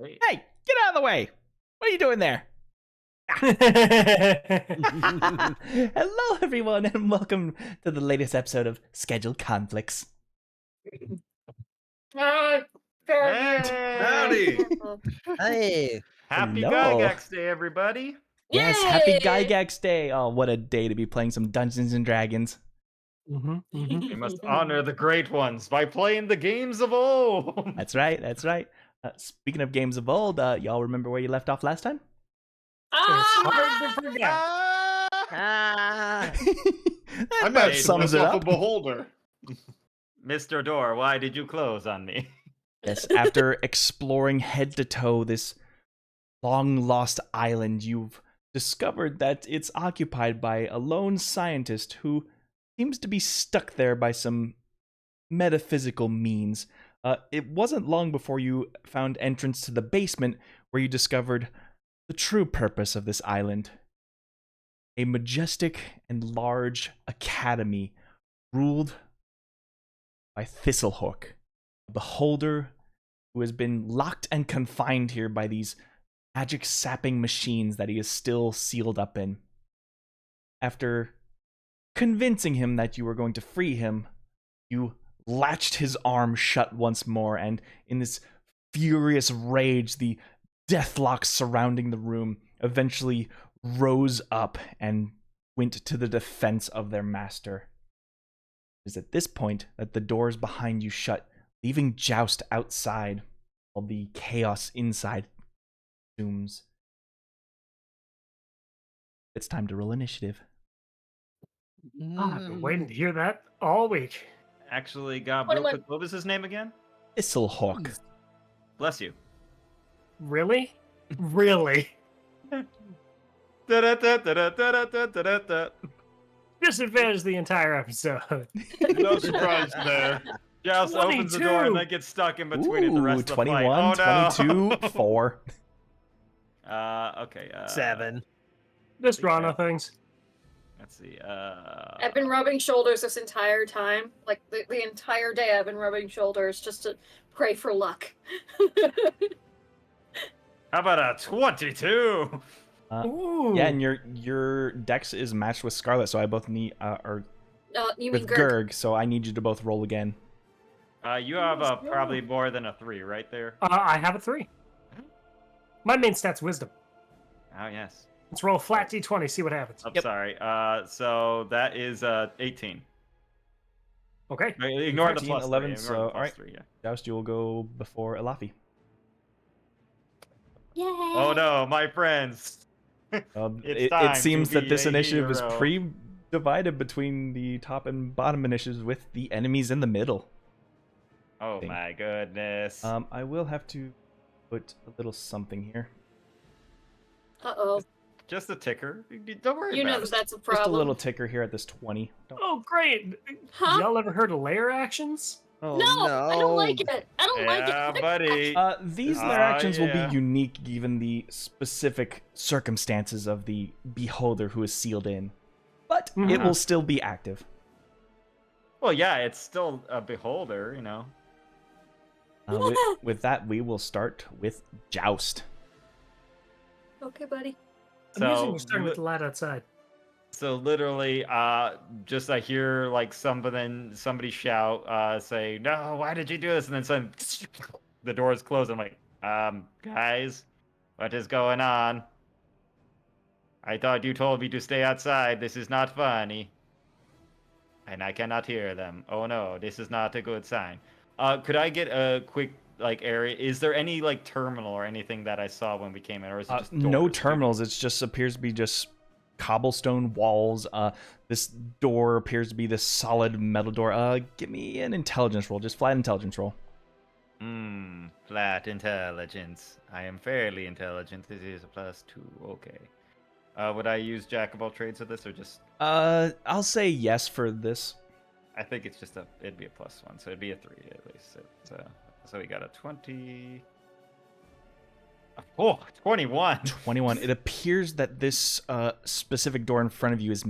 Hey. Hey, get out of the way! What are you doing there? Hello, everyone, and welcome to the latest episode of Scheduled Conflicts. Howdy! Hey. Happy Hello. Gygax Day, everybody! Yes, happy Gygax Day! Oh, what a day to be playing some Dungeons and Dragons. We must honor the great ones by playing the games of old! That's right, that's right. Speaking of games of old, y'all remember where you left off last time? It's hard to forget. Ah. That I about made sums it myself up. a beholder. Mr. Door, why did you close on me? Yes, after exploring head to toe this long-lost island, you've discovered that it's occupied by a lone scientist who seems to be stuck there by some metaphysical means. It wasn't long before you found entrance to the basement, where you discovered the true purpose of this island. A majestic and large academy ruled by Thislhorq, a beholder who has been locked and confined here by these magic-sapping machines that he is still sealed up in. After convincing him that you were going to free him, you latched his arm shut once more, and in this furious rage, the deathlocks surrounding the room eventually rose up and went to the defense of their master. It is at this point that the doors behind you shut, leaving Joust outside, while the chaos inside consumes. It's time to roll initiative. I've been waiting to hear that all week. Actually, God, real quick, what was his name again? Thislhorq. Bless you. Really? Really? Da-da-da-da-da-da-da-da-da. Disadvantage the entire episode. No surprise there. Joust opens the door and then gets stuck in between it the rest of the 21, fight. Oh, no. 22, 4. Okay. 7. Just Rana things. Let's see. I've been rubbing shoulders this entire time. Like, the entire day I've been rubbing shoulders just to pray for luck. How about a 22? Ooh. Yeah, and your dex is matched with Scarlet, so I both need or You mean with Gurg? Gurg, so I need you to both roll again. You have probably more than a 3 right there. I have a 3. My main stat's wisdom. Oh, yes. Let's roll a flat d20, see what happens. I'm Yep. sorry. So that is 18. Okay. Ignore 13, the plus 11, 3. so, Ignore the plus alright. 3, yeah. Joust, you will go before Elafi. Yay! Oh no, my friends. It's time It to seems that be this a initiative is hero. pre-divided between the top and bottom initiatives, with the enemies in the middle. Oh thing. my goodness. I will have to put a little something here. Uh-oh. Just a ticker. Don't worry You know about that it. that's a problem. Just a little ticker here at this 20. Oh, great. Huh? Y'all ever heard of layer actions? Oh, No, I don't like it. I don't like Yeah, it. buddy. These Ah, lair actions will yeah. be unique given the specific circumstances of the beholder who is sealed in, but it Mhm. will still be active. Well, yeah, it's still a beholder, you know. With that, we will start with Joust. Okay, buddy. I'm usually So, starting with the light outside. so literally, just I hear like somebody shout, say, "No, why did you do this?" And then the doors close. I'm like, guys, what is going on? I thought you told me to stay outside. This is not funny. And I cannot hear them. Oh no, this is not a good sign. Could I get a quick area? Is there any terminal or anything that I saw when we came in, or is it just No doors? terminals. It just appears to be just cobblestone walls. This door appears to be this solid metal door. Give me an intelligence roll. Just flat intelligence roll. Flat intelligence. I am fairly intelligent. This is a +2. Okay. Would I use Jack of all trades for this, or just? I'll say yes for this. I think it's just it'd be a +1, so it'd be a 3 at least. So we got a 20. Oh, 21. 21. It appears that this specific door in front of you is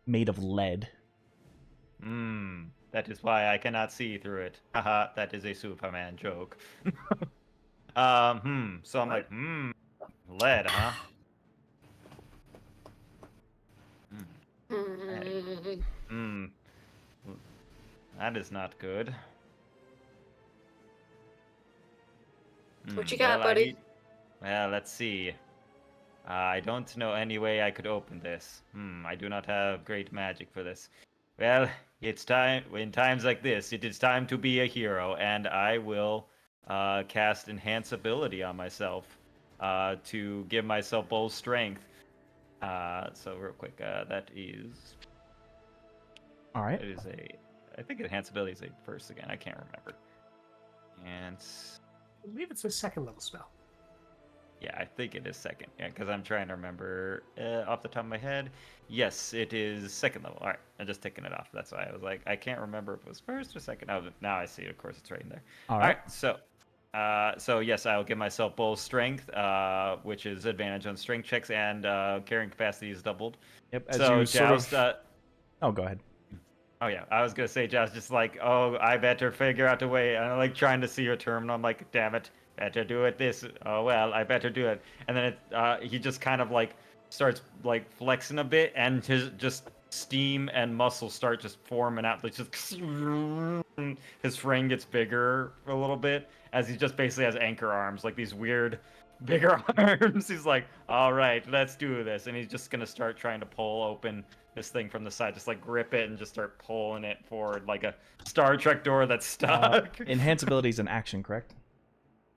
made of lead. That is why I cannot see through it. Haha, that is a Superman joke. So I'm like, lead, huh? Hmm. That is not good. What you got, Well, buddy? Well, let's see. I don't know any way I could open this. I do not have great magic for this. Well, it's time. In times like this, it is time to be a hero, and I will cast Enhance Ability on myself to give myself bold strength. So real quick, that is. All right. It is a. I think Enhance Ability is a first again. I can't remember. And I believe it's a second level spell. yeah, I think it is second. Yeah, because I'm trying to remember off the top of my head. Yes, it is second level. All right, I'm just taking it off. That's why I was like, I can't remember if it was first or second. Oh, now I see it. Of course, it's right in there. All right. So yes, I'll give myself bold strength, which is advantage on strength checks, and carrying capacity is doubled. Yep. As So you Joust. Oh, go ahead. Oh yeah, I was gonna say Joust just like, oh, I better figure out a way. And I'm like trying to see your terminal. I'm like, damn it, better do it this. Oh well, I better do it. And then he just kind of like starts like flexing a bit, and his just steam and muscle start just forming out. Like just his frame gets bigger a little bit as he just basically has anchor arms, like these weird bigger arms. He's like, all right, let's do this, and he's just gonna start trying to pull open this thing from the side, just like grip it and just start pulling it forward like a Star Trek door that's stuck. Enhance ability is an action, correct?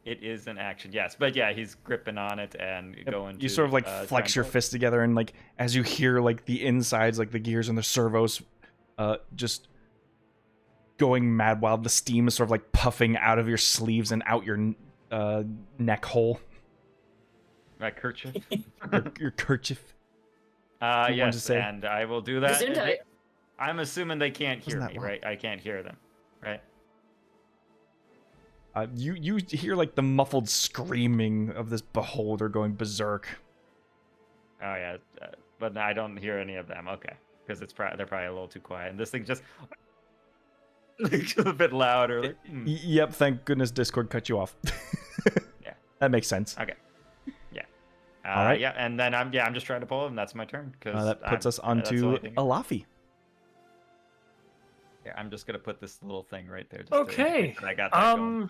It is an action, yes, but yeah, he's gripping on it and going. You sort of like flex your fist together, and like as you hear like the insides, like the gears and the servos, just going mad wild. The steam is sort of like puffing out of your sleeves and out your neck hole. My kerchief. Your kerchief. Yes, and I will do that. Gesundheit. I'm assuming they can't hear Wasn't me, that right? I can't hear them, right? You hear like the muffled screaming of this beholder going berserk. Oh yeah, but I don't hear any of them. Okay, because they're probably a little too quiet, and this thing just a bit louder. Like, Yep. Thank goodness Discord cut you off. Yeah, that makes sense. Okay. Yeah. All right. Yeah, and then I'm just trying to pull him. That's my turn. That puts us onto Alafi. Yeah, I'm just gonna put this little thing right there. Just Okay. I got that going.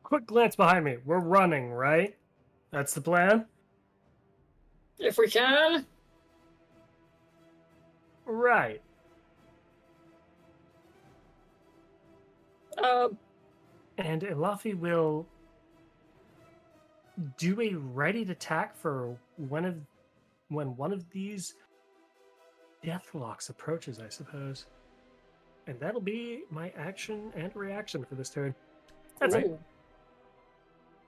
Quick glance behind me. We're running, right? That's the plan? If we can. Right. And Elafi will do a ready attack for when one of these deathlocks approaches, I suppose. And that'll be my action and reaction for this turn. That's it. Ooh.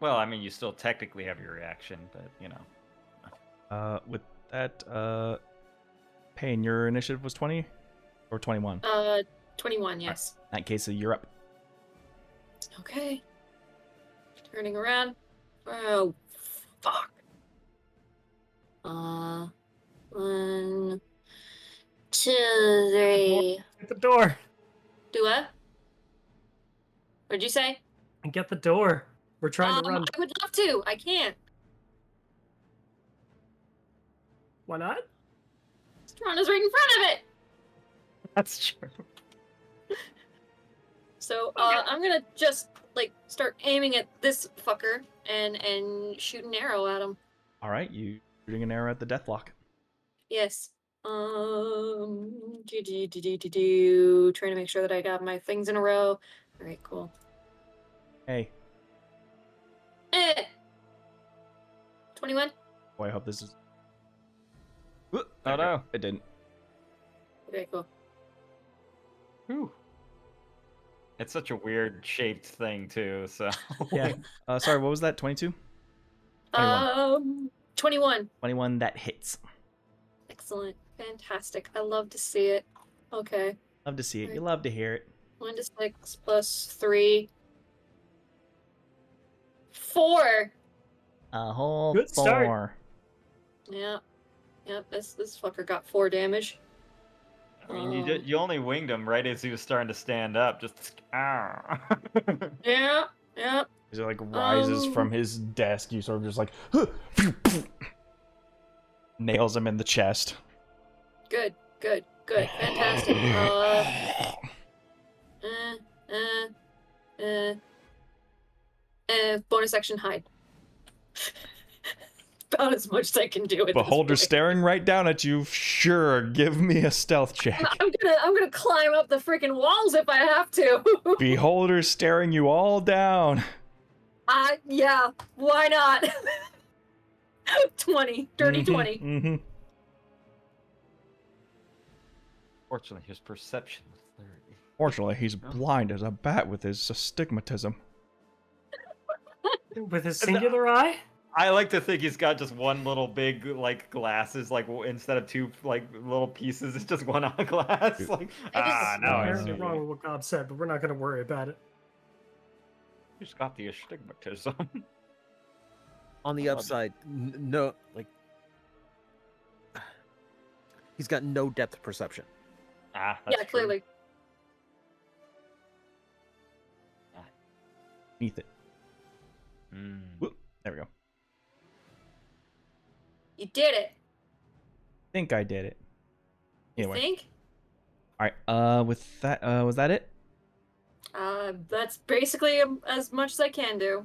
Well, I mean, you still technically have your reaction, but you know. With that, Payne, your initiative was 20 or 21? 21, yes. Right. In that case, you're up. Okay. Turning around. Oh, fuck. 1, 2, 3. Get the door. Do what? What'd you say? Get the door. We're trying to run. I would love to. I can't. Why not? Toronto's right in front of it. That's true. So I'm gonna just like start aiming at this fucker and shoot an arrow at him. All right, you shooting an arrow at the Deathlock. Yes. Trying to make sure that I got my things in a row. All right, cool. Hey. 21. Boy, I hope this is. Oh no, it didn't. Okay, cool. Whew. It's such a weird shaped thing too. So Yeah. Sorry, what was that? 22? 21. 21. That hits. Excellent. Fantastic. I love to see it. Okay. Love to see it. Right. You love to hear it. 1 to 6 plus 3. 4. A whole Good 4. start. Yeah. Yep. This fucker got 4 damage. I mean, you only winged him right as he was starting to stand up. Just ah. Yeah. Yeah. As it like rises from his desk, you sort of just like nails him in the chest. Good. Fantastic. Bonus action hide. About as much as I can do at Beholder this point. staring right down at you. Sure, give me a stealth check. I'm gonna climb up the freaking walls if I have to. Beholder staring you all down. Yeah, why not? 20, dirty 20. Mm-hmm. Fortunately, his perception was 30. Fortunately, he's blind as a bat with his astigmatism. With his singular eye? I like to think he's got just one little big like glasses, like instead of two like little pieces, it's just one glass. Like no, I'm it's apparently wrong with what God said, but we're not going to worry about it. he's got the astigmatism. On the upside, no, like he's got no depth perception. That's Yeah, true. clearly. Beneath it. Mm. Whoop, there we go. You did it. Think I did it. You Anyway. think? Alright, with that, was that it? That's basically as much as I can do.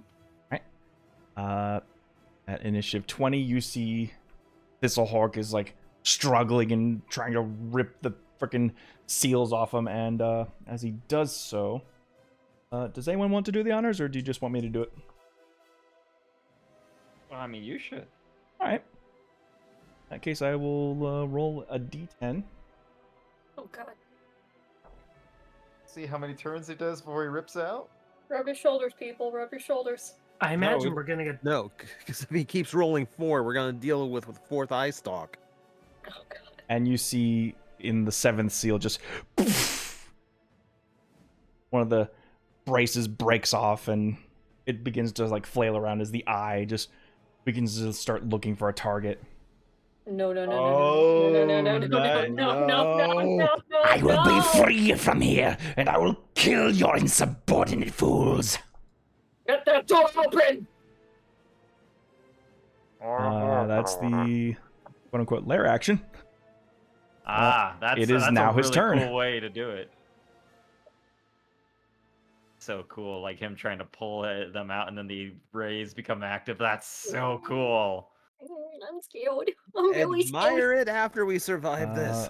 At initiative 20, you see Thislhorq is like struggling and trying to rip the freaking seals off him, and as he does so, does anyone want to do the honors, or do you just want me to do it? Well, I mean, you should. Alright. In that case, I will roll a d10. Oh god. See how many turns he does before he rips out. Rub your shoulders, people. Rub your shoulders. I imagine we're getting a. No, because if he keeps rolling 4, we're gonna deal with fourth eye stalk. Oh god. And you see in the 7th seal just one of the braces breaks off, and it begins to like flail around as the eye just begins to start looking for a target. No. I will be free from here, and I will kill your insubordinate fools. Get that door open! That's the quote-unquote lair action. That's it is that's now a his really turn. Cool way to do it. So cool, like him trying to pull them out, and then the rays become active. That's so cool. I'm scared. I'm really scared. Admire it after we survive this.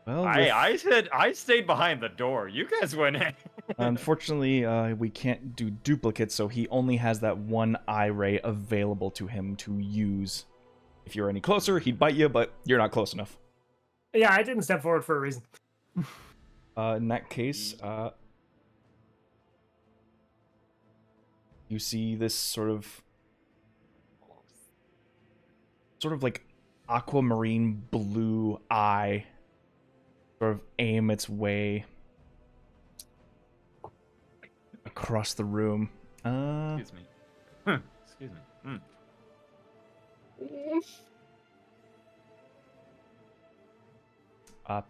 Well, I said I stayed behind the door. You guys went in. unfortunately, we can't do duplicates, so he only has that one eye ray available to him to use. If you're any closer, he'd bite you, but you're not close enough. Yeah, I didn't step forward for a reason. In that case, you see this sort of like aquamarine blue eye sort of aim its way across the room. Excuse me. Excuse me.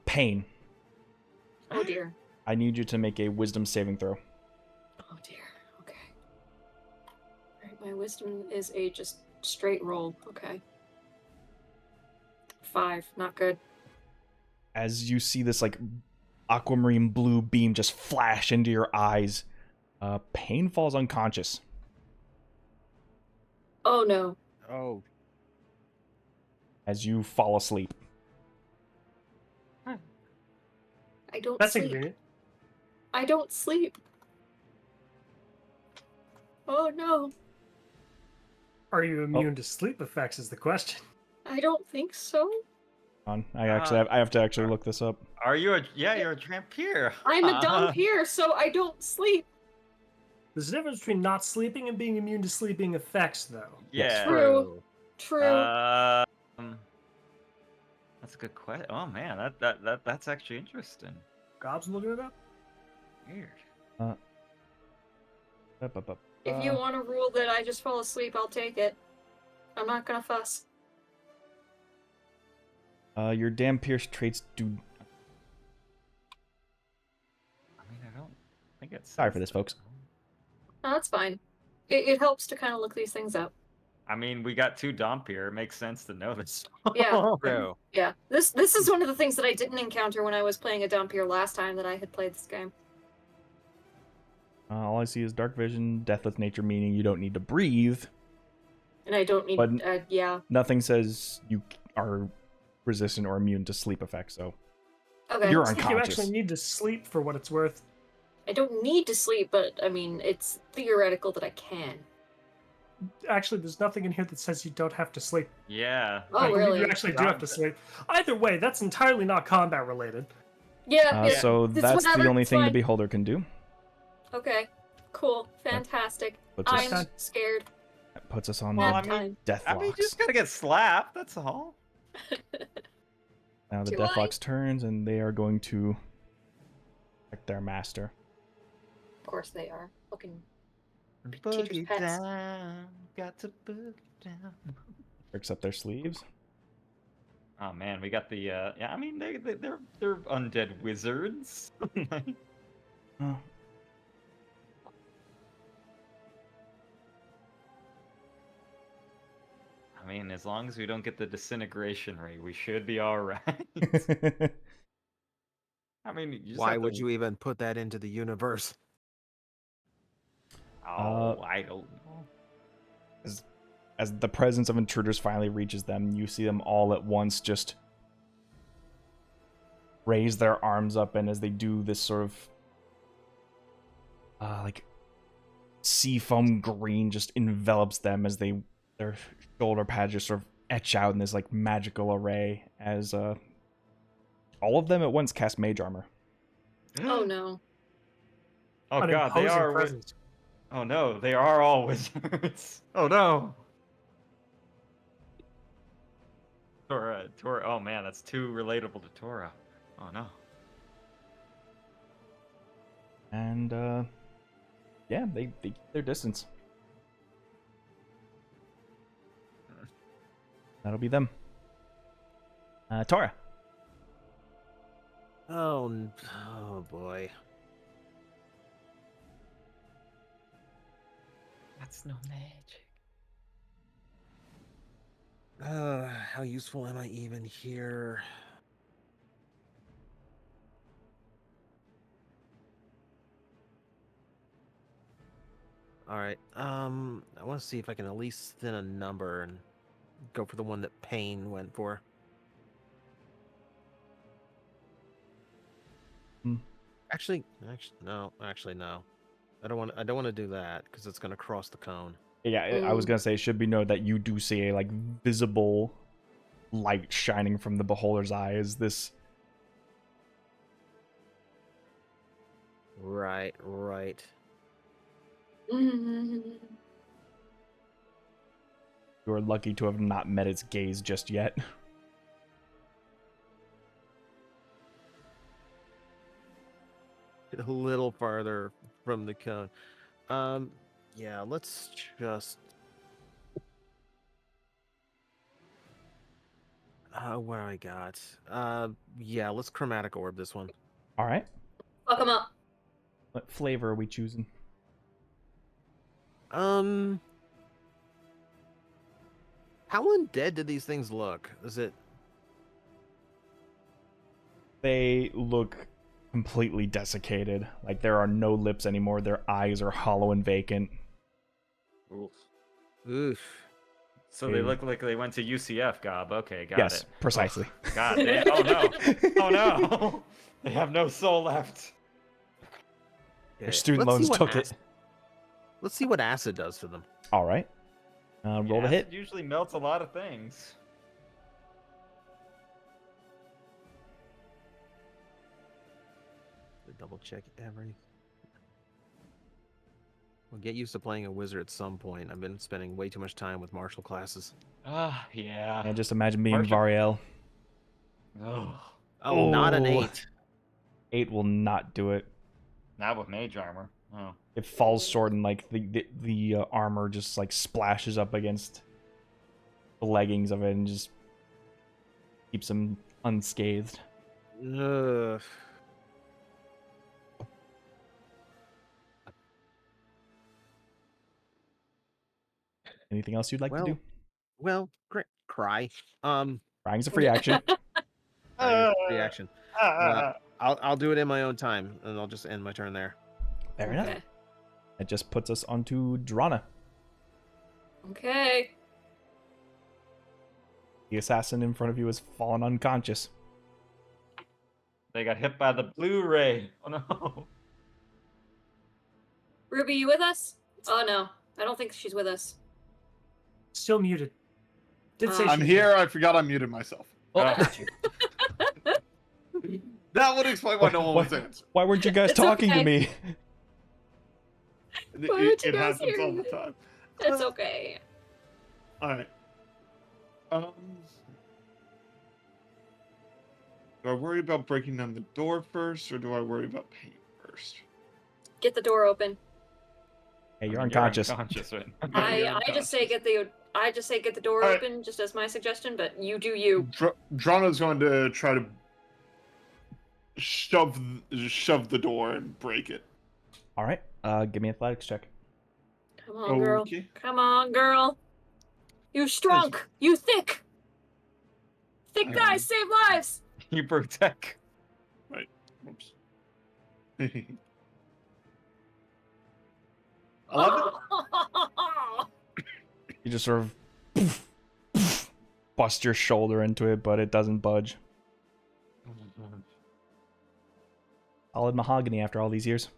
Pain. Oh dear. I need you to make a wisdom saving throw. Oh dear. Okay. Alright, my wisdom is a just straight roll. Okay. 5. Not good. As you see this like aquamarine blue beam just flash into your eyes, Pain falls unconscious. Oh no. Oh, As you fall asleep. I don't That's sleep. inconvenient. I don't sleep. Oh no. Are you immune to sleep effects? Is the question. I don't think so. I have to actually look this up. Are you you're a vampire. I'm a dumb peer, so I don't sleep. There's a difference between not sleeping and being immune to sleeping effects, though. Yeah. True. True. That's a good question. Oh man, that's actually interesting. Gob's looking it up. Weird. If you want a rule that I just fall asleep, I'll take it. I'm not gonna fuss. Your damn pierce traits do think it's. Sorry for this, folks. No, that's fine. It helps to kind of look these things up. I mean, we got 2 Dhampir. It makes sense to know this. Yeah. True. Yeah. This is one of the things that I didn't encounter when I was playing a Dhampir last time that I had played this game. All I see is dark vision, deathless nature, meaning you don't need to breathe. And I don't need. But- Yeah. Nothing says you are resistant or immune to sleep effects, so Okay. you're I think you unconscious. actually need to sleep for what it's worth. I don't need to sleep, but I mean, it's theoretical that I can. Actually, there's nothing in here that says you don't have to sleep. Yeah. Oh, Like, really? You actually do have to sleep. Either way, that's entirely not combat related. Yeah. Yeah. So It's that's the whatever, only it's thing the fine. beholder can do. Okay. Cool. Fantastic. Puts us, I'm scared. that puts us on Well, the I mean, Time. death I mean, you locks. just gotta get slapped. That's all. Now the Do death I? locks turns, and they are going to protect their master. Of course they are. Fucking Boogie teacher's pets. down. Got to boogie down. Perks up their sleeves. Oh man, we got the yeah. I mean, they're undead wizards. Oh, I mean, as long as we don't get the disintegration ray, we should be all right. I mean, you just Why have would to- you even put that into the universe? Oh, I don't know. As the presence of intruders finally reaches them, you see them all at once just raise their arms up, and as they do, this sort of like sea foam green just envelops them as their shoulder pads just sort of etch out in this like magical array as all of them at once cast mage armor. Oh no. Oh An god, they imposing are. presence. Oh no, they are all wizards. Oh no. Tora. Oh man, that's too relatable to Tora. Oh no. And yeah, they keep their distance. That'll be them. Tora. Oh boy. That's no magic. How useful am I even here? All right. I want to see if I can at least thin a number and go for the one that Payne went for. Hmm. Actually, no. I don't want to do that because it's going to cross the cone. Yeah, I was gonna say, it should be noted that you do see a like visible light shining from the beholder's eye as this. Right. You are lucky to have not met its gaze just yet. A little farther from the cone. Yeah, let's just. What do I got? Yeah, let's chromatic orb this one. All right, Fuck them up. what flavor are we choosing? How undead do these things look? Is it? They look completely desiccated. Like there are no lips anymore. Their eyes are hollow and vacant. Oof. Oof. So they look like they went to UCF, Gob. Okay, got Yes, it. precisely. God damn. Oh no. Oh no. They have no soul left. Their student loans took it. Let's see what acid does to them. All right, roll the Yeah, hit. acid usually melts a lot of things. Double check every. We'll get used to playing a wizard at some point. I've been spending way too much time with martial classes. Ah, yeah. And just imagine being Martial- Variel. Oh, Oh, not an Oh. 8. 8 will not do it. not with mage armor. Oh. It falls short, and like the armor just like splashes up against the leggings of it, and just keeps him unscathed. Ugh. Anything else you'd like to do? Well, great. Cry. Crying's a free action. Reaction. Ah. I'll do it in my own time, and I'll just end my turn there. Fair enough. Okay. That just puts us onto Drana. Okay. The assassin in front of you has fallen unconscious. They got hit by the Blu-ray. Oh no. Ruby, you with us? Oh no, I don't think she's with us. Still muted. Did say I'm I'm she's here. I forgot I muted myself. Oh. That would explain why no one was answering. Why weren't you guys It's talking to okay. me? It, Why aren't you it guys happens all hearing the it? time. It's okay. All right. Do I worry about breaking down the door first, or do I worry about pain first? Get the door open. Hey, you're I mean, unconscious. unconscious right now. I just say get the door Alright. open, just as my suggestion. But you do you. Drana's going to try to shove the door and break it. All right. Give me an athletics check. Come on, girl. Okay. Come on, girl. You strong. You thick. Thick Hang guys save lives. You protect. Oops. 11? You just sort of bust your shoulder into it, but it doesn't budge. Solid mahogany after all these years.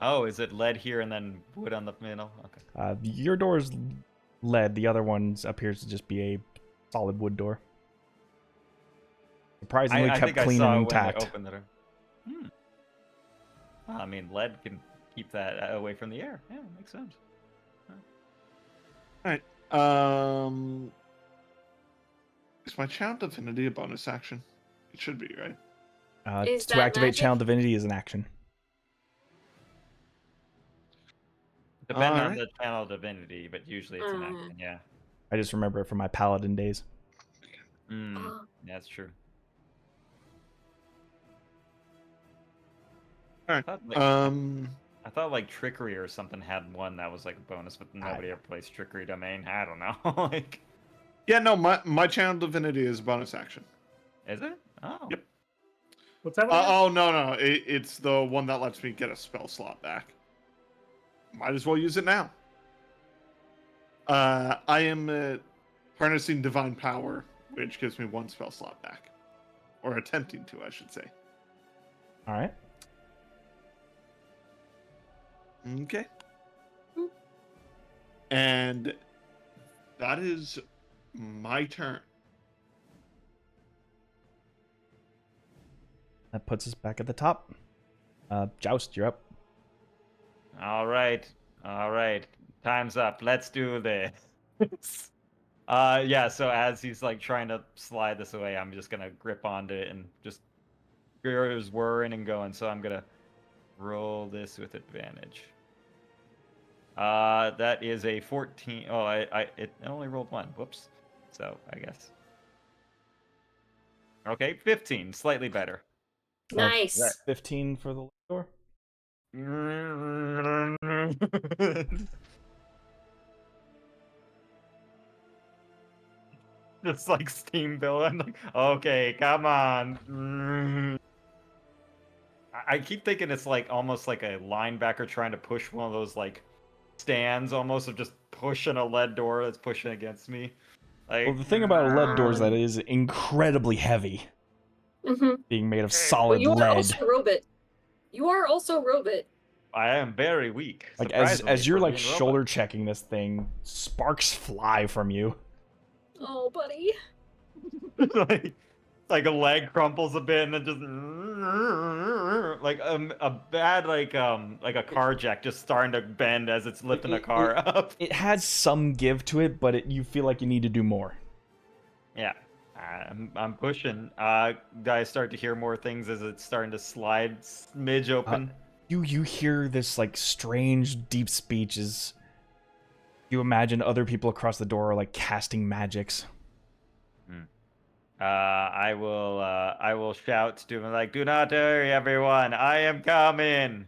Oh, is it lead here and then wood on the middle? Okay. Your door's lead. The other one appears to just be a solid wood door. Surprisingly I kept think I clean saw and it when they intact. opened the door. Well, I mean, lead can keep that away from the air. Yeah, makes sense. Is my channel divinity a bonus action? It should be, right? Is To that activate magic? channel divinity is an action. Depending on Alright. the channel divinity, but usually it's an Mm. action. Yeah. I just remember it from my paladin days. Oh, Yeah, that's true. Alright. I thought like trickery or something had one that was like a bonus, but nobody ever plays trickery domain. I don't know. Like, Yeah, no, my channel divinity is a bonus action. is it? Oh. Yep. What's that one? again? Oh, no. It's the one that lets me get a spell slot back. Might as well use it now. I am harnessing divine power, which gives me one spell slot back. Or attempting to, I should say. All right. Okay. And that is my turn. That puts us back at the top. Joust, you're up. All right. Time's up. Let's do this. Yeah, so as he's like trying to slide this away, I'm just gonna grip onto it and just gears whirring and going. So I'm gonna roll this with advantage. That is a 14. Oh, it only rolled one. Whoops. So I guess. Okay, 15, slightly better. nice. Is that 15 for the door? Just like steam bill. I'm like, okay, come on. I keep thinking it's like almost like a linebacker trying to push one of those like stands, almost of just pushing a lead door that's pushing against me. Like, Well, the thing about a lead door is that it is incredibly heavy, Mm-hmm. being made of But solid you are lead. also robot. You are also robot. I am very weak. Like as surprisingly, you're for like being a robot. shoulder checking this thing, sparks fly from you. Oh, buddy. like a leg crumples a bit and then just like a bad like a car jack just starting to bend as it's lifting a car up. It has some give to it, but you feel like you need to do more. Yeah, I'm pushing. Guys start to hear more things as it's starting to slide smidge open. You hear this like strange deep speech as you imagine other people across the door are like casting magics. I will shout to him like, "Do not hurry, everyone! I am coming!"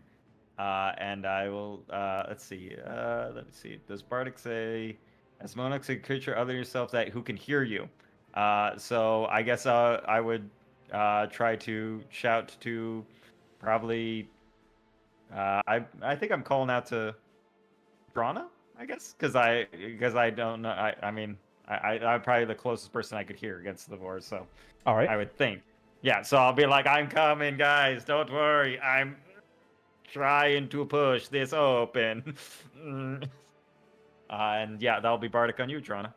And I will, let's see, let me see. Does Bardic say, as monarchs, a creature other than yourself that who can hear you? So I guess I would try to shout to probably, I think I'm calling out to Drana, I guess, because I don't know, I mean, I'm probably the closest person I could hear against the voice, so All right. I would think. Yeah, so I'll be like, I'm coming, guys, don't worry, I'm trying to push this open. And yeah, that'll be Bardic on you, Drana.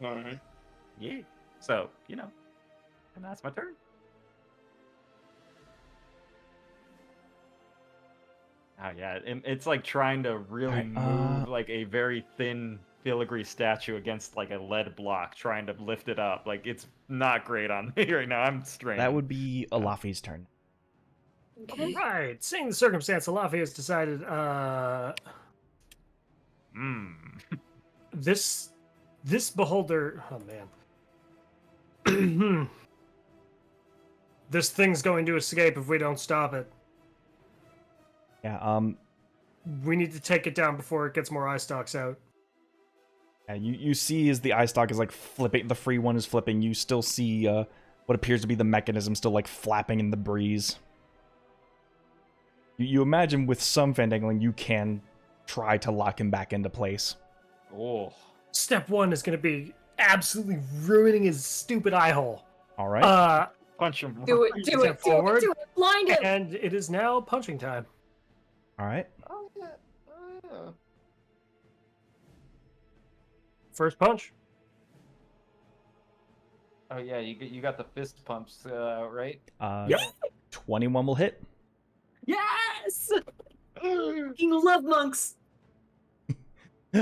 All right. Yeah. So, you know, and that's my turn. Oh yeah, it's like trying to really Alright, move like a very thin filigree statue against like a lead block, trying to lift it up. Like it's not great on me right now. I'm straining. That would be Alafi's turn. Okay. Right. Seeing the circumstance, Alafi has decided this beholder. Oh man. This thing's going to escape if we don't stop it. Yeah. We need to take it down before it gets more eye stalks out. Yeah, you see as the eye stalk is like flipping, the free one is flipping. You still see what appears to be the mechanism still like flapping in the breeze. You imagine with some fandangling, you can try to lock him back into place. Oh. Step one is going to be absolutely ruining his stupid eye hole. All right. Punch him. Do it, do it, do forward. it, do it. Blind him. And it is now punching time. All right. Oh, yeah. First punch. Oh yeah, you got the fist pumps, right? Yep. 21 will hit. Yes! Fucking love monks.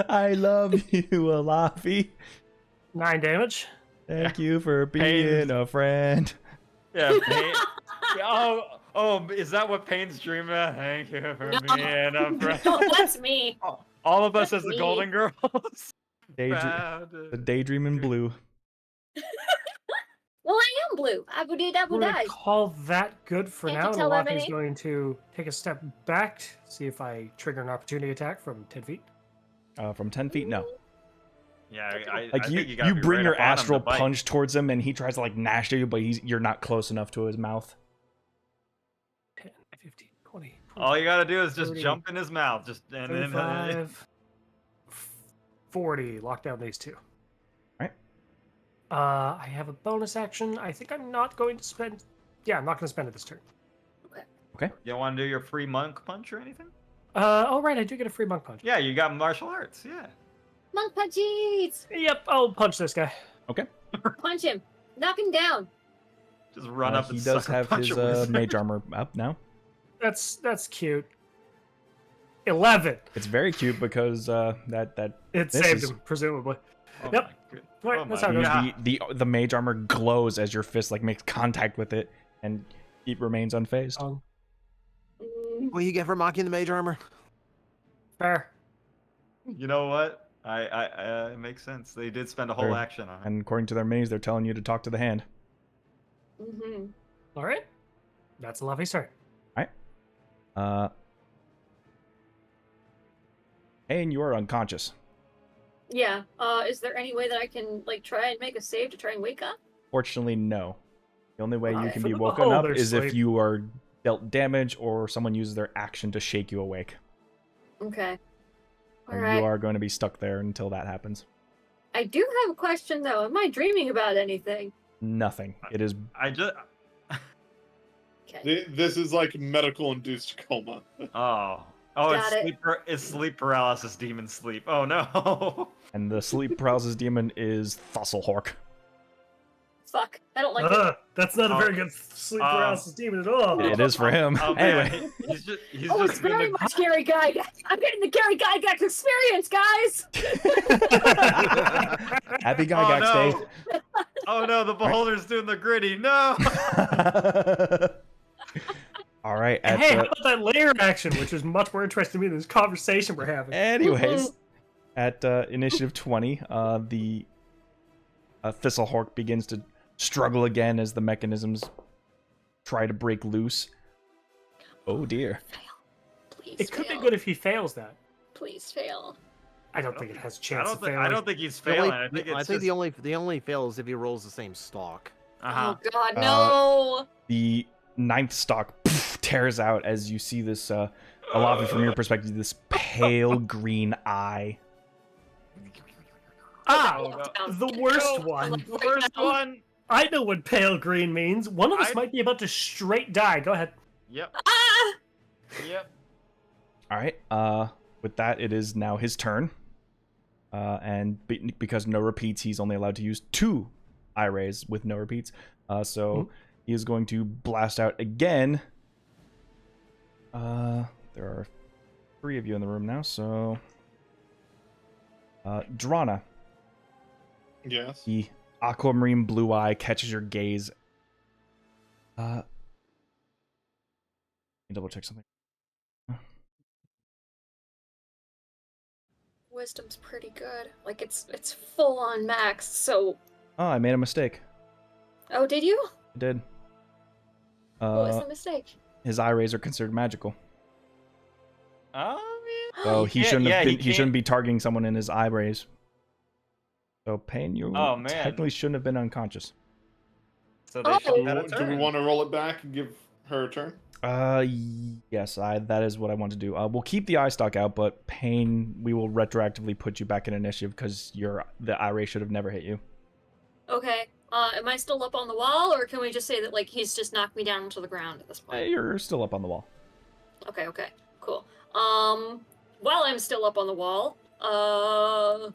I love you, Alafi. 9 damage. Thank you for being a friend. Yeah. Pain. Yeah, oh, is that what Pain's dreaming of? Thank you for being a friend. No, that's me. All of us That's as the me. Golden Girls. The daydream in blue. Well, I am blue. I would do that. We're Would going I? to call that good for Can't now. you And tell Alafi's everything? going to take a step back, see if I trigger an opportunity attack from 10 feet. From 10 feet, no. Yeah, I Like think you gotta you be bring right your up on him to astral bite. punch towards him, and he tries to like gnash at you, but you're not close enough to his mouth. 10, 15, 20, All you gotta do is just 30, jump in his mouth, just and then 35, 40. Lock down these two. Right. I have a bonus action. I think I'm not going to spend... Yeah, I'm not going to spend it this turn. You want to do your free monk punch or anything? Oh, right, I do get a free monk punch. Yeah, you got martial arts. Yeah. Monk punchies. Yep, I'll punch this guy. Punch him. Knock him down. Just run up and He does sucker have punch his a wizard. mage armor up now. That's cute. 11. It's very cute because that It This saved is- him, presumably. Oh Yep. my good- Right, oh that's my how it goes. God. the mage armor glows as your fist like makes contact with it, and it remains unfazed. Um, What you get for mocking the mage armor? fair. You know what? It makes sense. They did spend a whole Sure. action on it. And according to their minis, they're telling you to talk to the hand. Mm-hmm. All right. That's a lovely start. And you are unconscious. Yeah. Is there any way that I can like try and make a save to try and wake up? Fortunately, no. The only way you Okay. can For be the woken up beholder's is if sleep. you are dealt damage or someone uses their action to shake you awake. Okay. All And right. you are going to be stuck there until that happens. I do have a question though. Am I dreaming about anything? Nothing. It is I just. Okay. This is like medical induced coma. Oh, Got it. it's sleep paralysis, demon sleep. Oh no. and the sleep paralysis demon is Thislhorq. Fuck. I don't like it. That's not a Oh, very good sleep um, paralysis demon at all. It is for him. Oh man, Anyway, he's Oh, it's just been very the- much Gary Gygax. I'm getting the Gary Gygax experience, guys. happy Oh Gygax no! Oh no! The beholder's doing the gritty. No. Day. All right. At Hey, how the- about that layer action, which is much more interesting to me than this conversation we're having? anyways, at initiative 20, the Thislhorq begins to struggle again as the mechanisms try to break loose. Oh dear. Please It could be fail. good if he fails that. Please fail. I don't think it has a I chance don't of think. failing. I don't think he's The only- failing. I think it's just. the only fail is if he rolls the same stock. Uh-huh. Oh God, no! The ninth stalk tears out as you see this, Alafi, from your perspective, this pale green eye. Ah, Down. the worst Go. one. Like, The right worst now. one. I know what pale green means. One of us I- might be about to straight die. Go ahead. Yep. Ah! Yep. All right. With that, it is now his turn. Because no repeats, he's only allowed to use 2 eye rays with no repeats. So he is going to blast out again. There are 3 of you in the room now, so Drana, Yes. the aquamarine blue eye catches your gaze. Let me double check something. Wisdom's pretty good. Like it's full on max. So, Oh, I made a mistake. oh, did you? I did. What was the mistake? His eye rays are considered magical. Oh man. So You he can't- shouldn't have yeah, been, he shouldn't be targeting someone in his eye rays. So Payne, you Oh, man. technically shouldn't have been unconscious. So they Oh. should have had a Do we turn. want to roll it back and give her a turn? Yes, that is what I want to do. We'll keep the eye stock out, but Payne, we will retroactively put you back in initiative because the eye ray should have never hit you. Okay. Am I still up on the wall, or can we just say that like he's just knocked me down to the ground at this point? You're still up on the wall. Okay. Okay. Cool. While I'm still up on the wall, I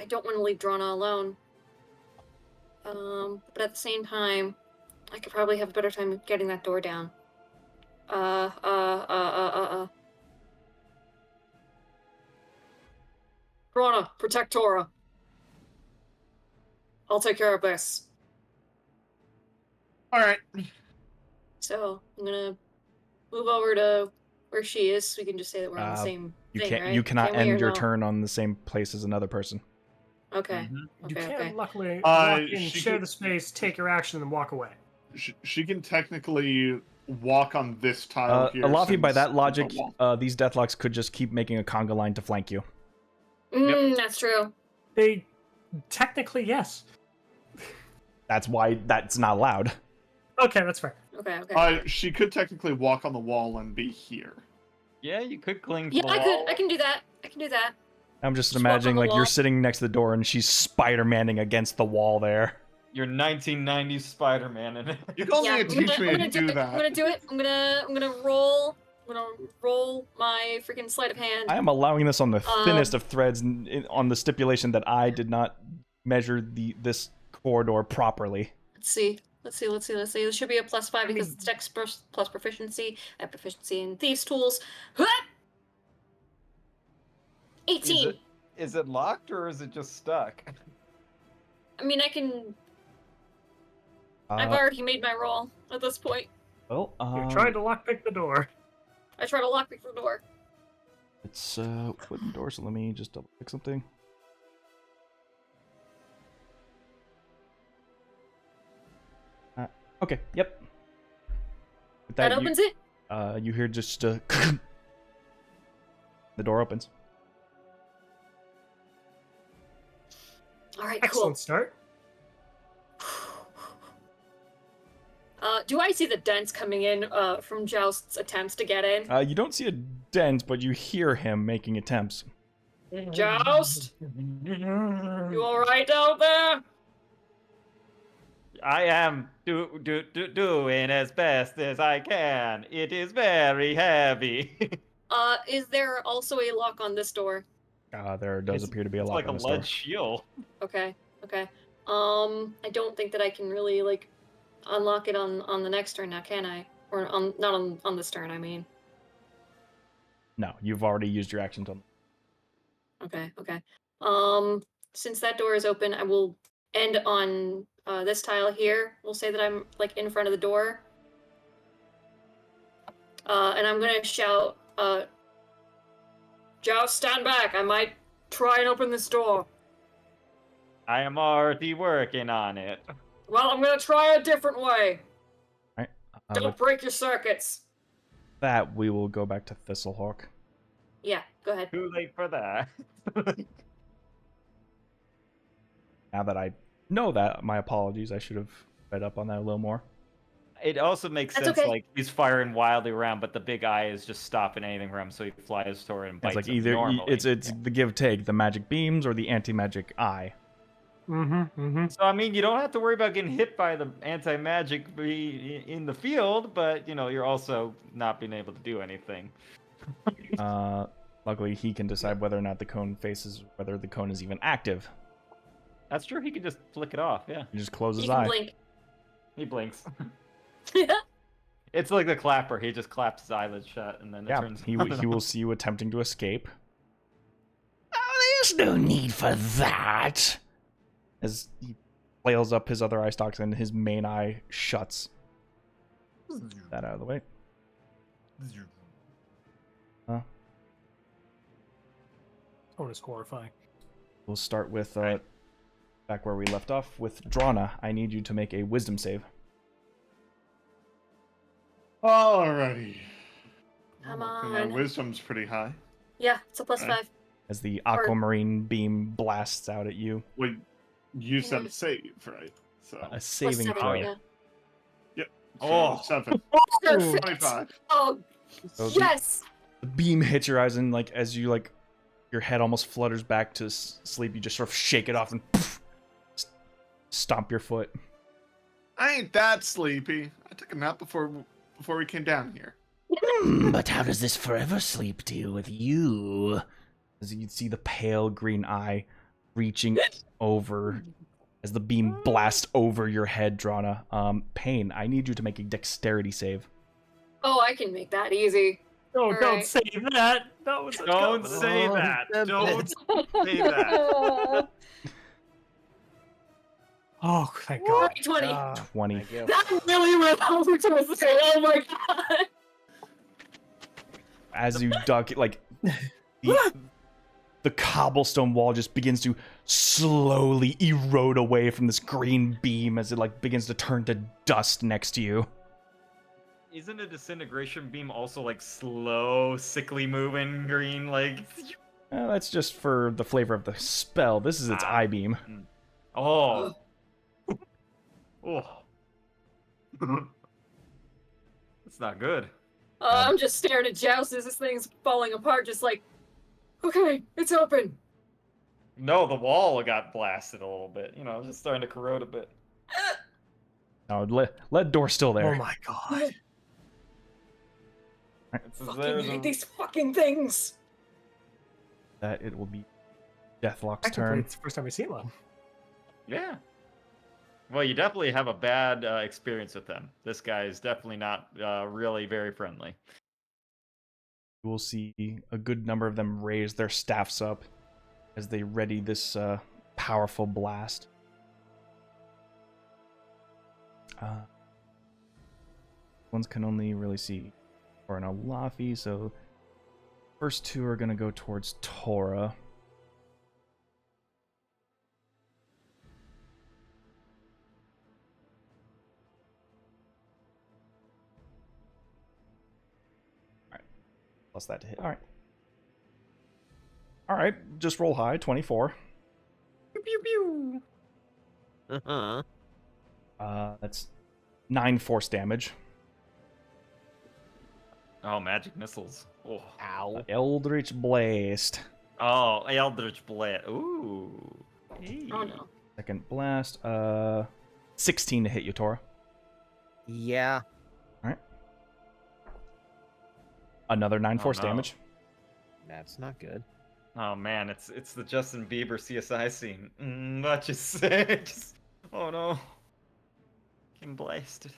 don't want to leave Drana alone. But at the same time, I could probably have a better time getting that door down. Drana, protect Tora. I'll take care of this. All right. So I'm gonna move over to where she is, so we can just say that we're on the same You thing, can't. right? You cannot Can we or end your no? turn on the same place as another person. Okay. Mhm. You Okay. can Okay. luckily Uh, walk in, she share could- the space, take your action, and walk away. She can technically walk on this tile here. Alafi, by since that it's a logic, wall. these deathlocks could just keep making a conga line to flank you. That's true. They technically yes. That's why that's not allowed. Okay, that's fair. Okay. Okay. She could technically walk on the wall and be here. Yeah, you could cling to Yeah, the I wall. could. I can do that. I can do that. I'm just Just walk on imagining the like you're wall. sitting next to the door and she's Spider-Manning against the wall there. You're 1990s Spider-Man in it. You can only Yeah, teach me I'm to gonna do it. that. I'm gonna do it. I'm gonna roll. I'm gonna roll my freaking sleight of hand. I am allowing this on the thinnest Um, of threads on the stipulation that I did not measure this corridor properly. Let's see. This should be a +5 because it's Dex plus proficiency. I have proficiency in thieves' tools. 18. Is it locked or is it just stuck? I mean, I can. I've already made my roll at this point. Well, You're trying to lockpick the door. I try to lockpick the door. it's wooden door, so let me just double check something. Okay, yep. With That opens it? You hear just the door opens. Alright, Excellent cool. start. Do I see the dents coming in from Joust's attempts to get in? You don't see a dent, but you hear him making attempts. Joust? You alright out there? I am doing as best as I can. It is very heavy. Is there also a lock on this door? There does It's- appear to be a It's lock like a on this lead door. shield. Okay. I don't think that I can really, like, unlock it on the next turn now, can I? Or not on this turn, I mean. No, you've already used your action to. Okay. Since that door is open, I will end on this tile here. We'll say that I'm like in front of the door. And I'm gonna shout, Joust, stand back. I might try and open this door. I am already working on it. Well, I'm gonna try a different way. Right. Don't break your circuits. that, we will go back to Thislhorq. Yeah, go ahead. Too late for that. Now that I know that, my apologies. I should have read up on that a little more. It also makes That's sense, okay. like, he's firing wildly around, but the big eye is just stopping anything from him, so he flies toward and bites It's like him either normally. it's the give take, the magic beams or the anti-magic eye. So, I mean, you don't have to worry about getting hit by the anti-magic in the field, but, you know, you're also not being able to do anything. Luckily, he can decide whether or not the cone faces, whether the cone is even active. That's true, he can just flick it off, yeah. He just closes You his can eye. blink. He blinks. Yeah. It's like the clapper, he just claps his eyelids shut, and then it Yeah, turns he will see you attempting to escape. Oh, there's no need for that. As he flails up his other eye stalks and his main eye shuts. That out of the way. Huh? Tone is horrifying. We'll start with back where we left off with Drana. I need you to make a wisdom save. Alrighty. Come Okay, my on. wisdom's pretty high. Yeah, it's a +5. As the aquamarine beam blasts out at you. Well, you said a save, right? So A saving +7, throw. yeah. Oh. 7. Perfect. 25. Oh, So yes. the beam hits your eyes, and like as you like, your head almost flutters back to sleep. You just sort of shake it off and poof, stomp your foot. I ain't that sleepy. I took a nap before we came down here. But how does this forever sleep deal with you? As you see the pale green eye reaching over as the beam blasts over your head, Drana. Pain, I need you to make a dexterity save. Oh, I can make that easy. Oh, don't Alright. say that. That was a Don't compliment. say that. Don't say that. Oh, thank God. 20. 20. Thank you. That really went over to the thing. Oh my god. As you duck, like the cobblestone wall just begins to slowly erode away from this green beam as it like begins to turn to dust next to you. Isn't a disintegration beam also like slow, sickly moving green? Like, That's just for the flavor of the spell. This is its eye beam. oh, oh, it's not good. I'm just staring at Joust as this thing's falling apart, just like, okay, it's open. No, the wall got blasted a little bit. You know, it's just starting to corrode a bit. No, lead door still there. Oh my God. It's as Fucking though hate the- these fucking things. That it will be Deathlock's Technically, turn. it's the first time we've seen one. Yeah. Well, you definitely have a bad experience with them. This guy is definitely not really very friendly. You will see a good number of them raise their staffs up as they ready this powerful blast. Ones can only really see for an Alafi, so first two are going to go towards Tora. Alright. Plus that to hit. Alright. Alright, just roll high, 24. Pew pew. Uh-huh. That's 9 force damage. Oh, magic missiles. Oh, Ow. Eldritch Blast. oh, Eldritch Blade. Ooh. Hey. Oh no. Second blast. 16 to hit you, Tora. Yeah. Another 9 Oh, force no. damage. That's not good. Oh man, it's the Justin Bieber CSI scene. What you say? Just, oh no. Getting blasted.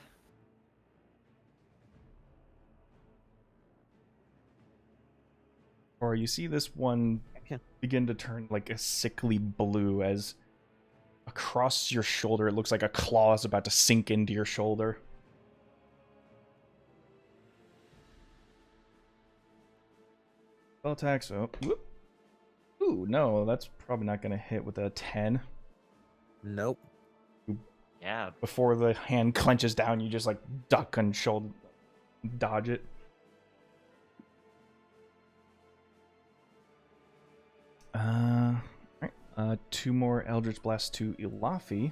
Or you see this one Okay. begin to turn like a sickly blue as across your shoulder it looks like a claw is about to sink into your shoulder. Spell attack, so whoop. Ooh, no, that's probably not going to hit with a 10. Nope. Yeah. Before the hand clenches down, you just like duck and shoulder dodge it. Alright. 2 more Eldritch Blast to Ilafi.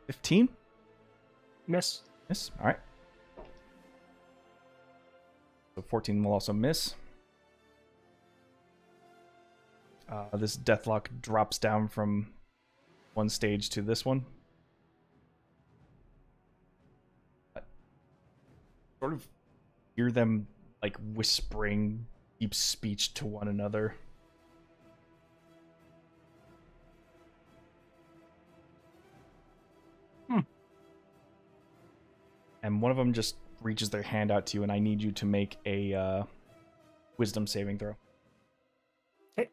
15? Miss. Miss. Alright. So 14 will also miss. This Deathlock drops down from one stage to this one. Sort of hear them like whispering deep speech to one another. And one of them just reaches their hand out to you, and I need you to make a wisdom saving throw. Okay.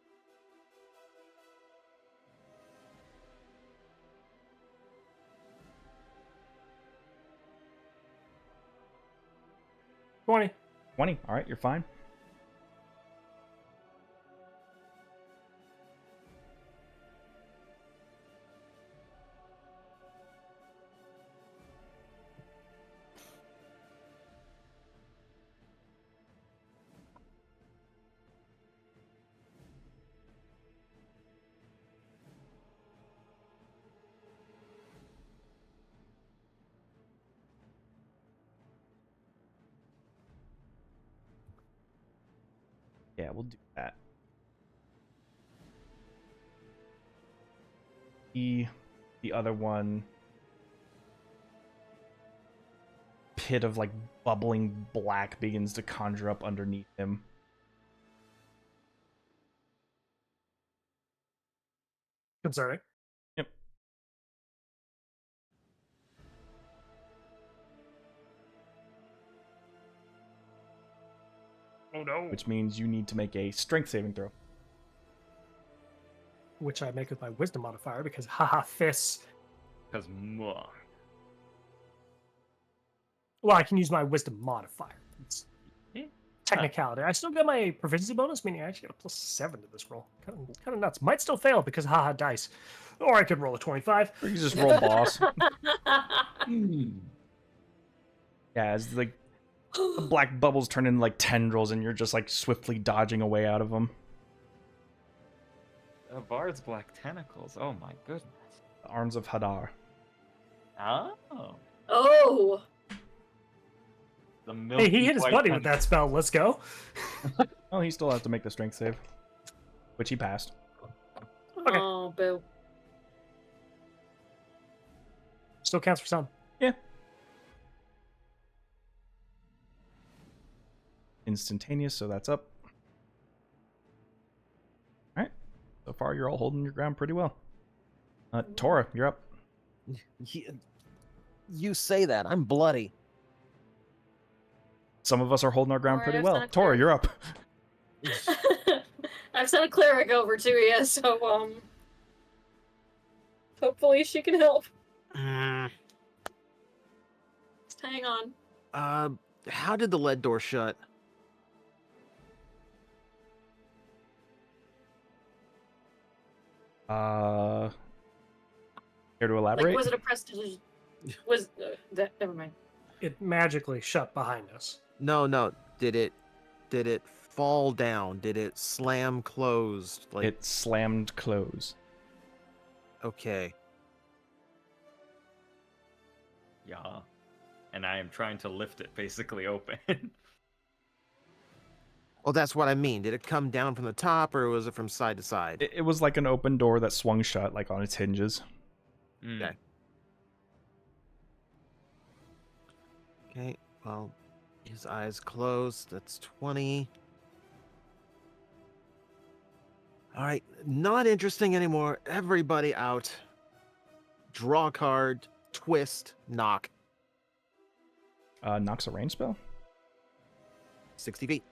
$20. 20. All right, you're fine. Yeah, we'll do that. The other one, pit of like bubbling black begins to conjure up underneath him. Concerning. Yep. Oh no. Which means you need to make a strength saving throw. Which I make with my wisdom modifier because haha fists. Because Well, I can use my wisdom modifier. It's Yeah. technicality. I still get my proficiency bonus, meaning I actually get a +7 to this roll. Kind of nuts. Might still fail because haha dice. Or I could roll a 25. Or you just roll boss. Hmm. Yeah, as like the black bubbles turn into like tendrils, and you're just like swiftly dodging away out of them. A bard's black tentacles. Oh my goodness. The arms of Hadar. Oh. Oh, The Hey, milky he hit his white buddy with that spell. Let's go. Oh, he still has to make the strength save, which he passed. Okay. oh, boo. Still counts for some. Yeah. Instantaneous, so that's up. Alright. So far, you're all holding your ground pretty well. Tora, you're up. You say that. I'm bloody. Some of us are holding our ground Tora, pretty I've well. done it Tora, too. you're up. I've sent a cleric over to you, so hopefully she can help. Just hang on. How did the lead door shut? Care to elaborate? Like, was it a prestige? Was that? Never mind. It magically shut behind us. No. Did it fall down? Did it slam closed? Like, It slammed close. okay. Yeah. And I am trying to lift it basically open. Well, that's what I mean. Did it come down from the top, or was it from side to side? It was like an open door that swung shut, like on its hinges. Mm. Okay. Okay, well, his eyes closed. That's 20. All right, not interesting anymore. Everybody out. Draw a card, twist, knock. Knocks a range spell. 60 feet.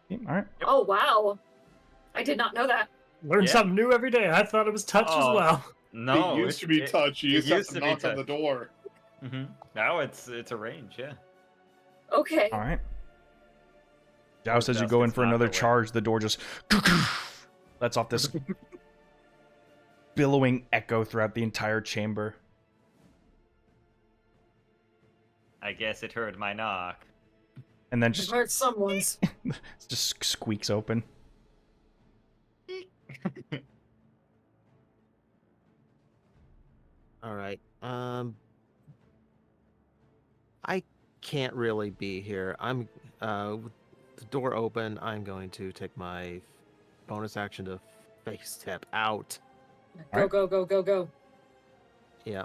Yeah, all right. Oh wow, I did not know that. Learn Yeah. something new every day. I thought it was touch as Oh. well. No. it used to be touch. You used to have to be knock on the touch. door. Now it's a range, yeah. Okay. All right. Joust, as you Joust go in gets for another knocked away. charge, the door just lets off this billowing echo throughout the entire chamber. I guess it heard my knock. And then I've just heard someone's. just squeaks open. All right. I can't really be here. I'm with the door open. I'm going to take my bonus action to face step out. Go, Alright. go, go, go, go. Yeah.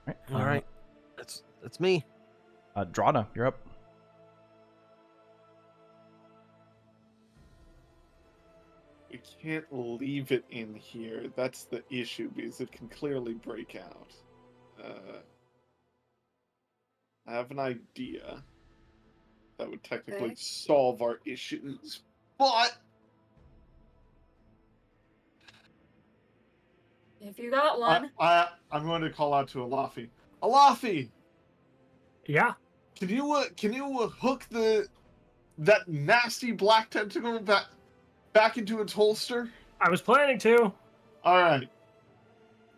All right. That's me. Drana, you're up. We can't leave it in here. That's the issue, because it can clearly break out. I have an idea that would technically Okay. solve our issues, but If you got one. I'm going to call out to Alafi. Alafi, Yeah. can you hook that nasty black tentacle back into its holster? I was planning to. All right.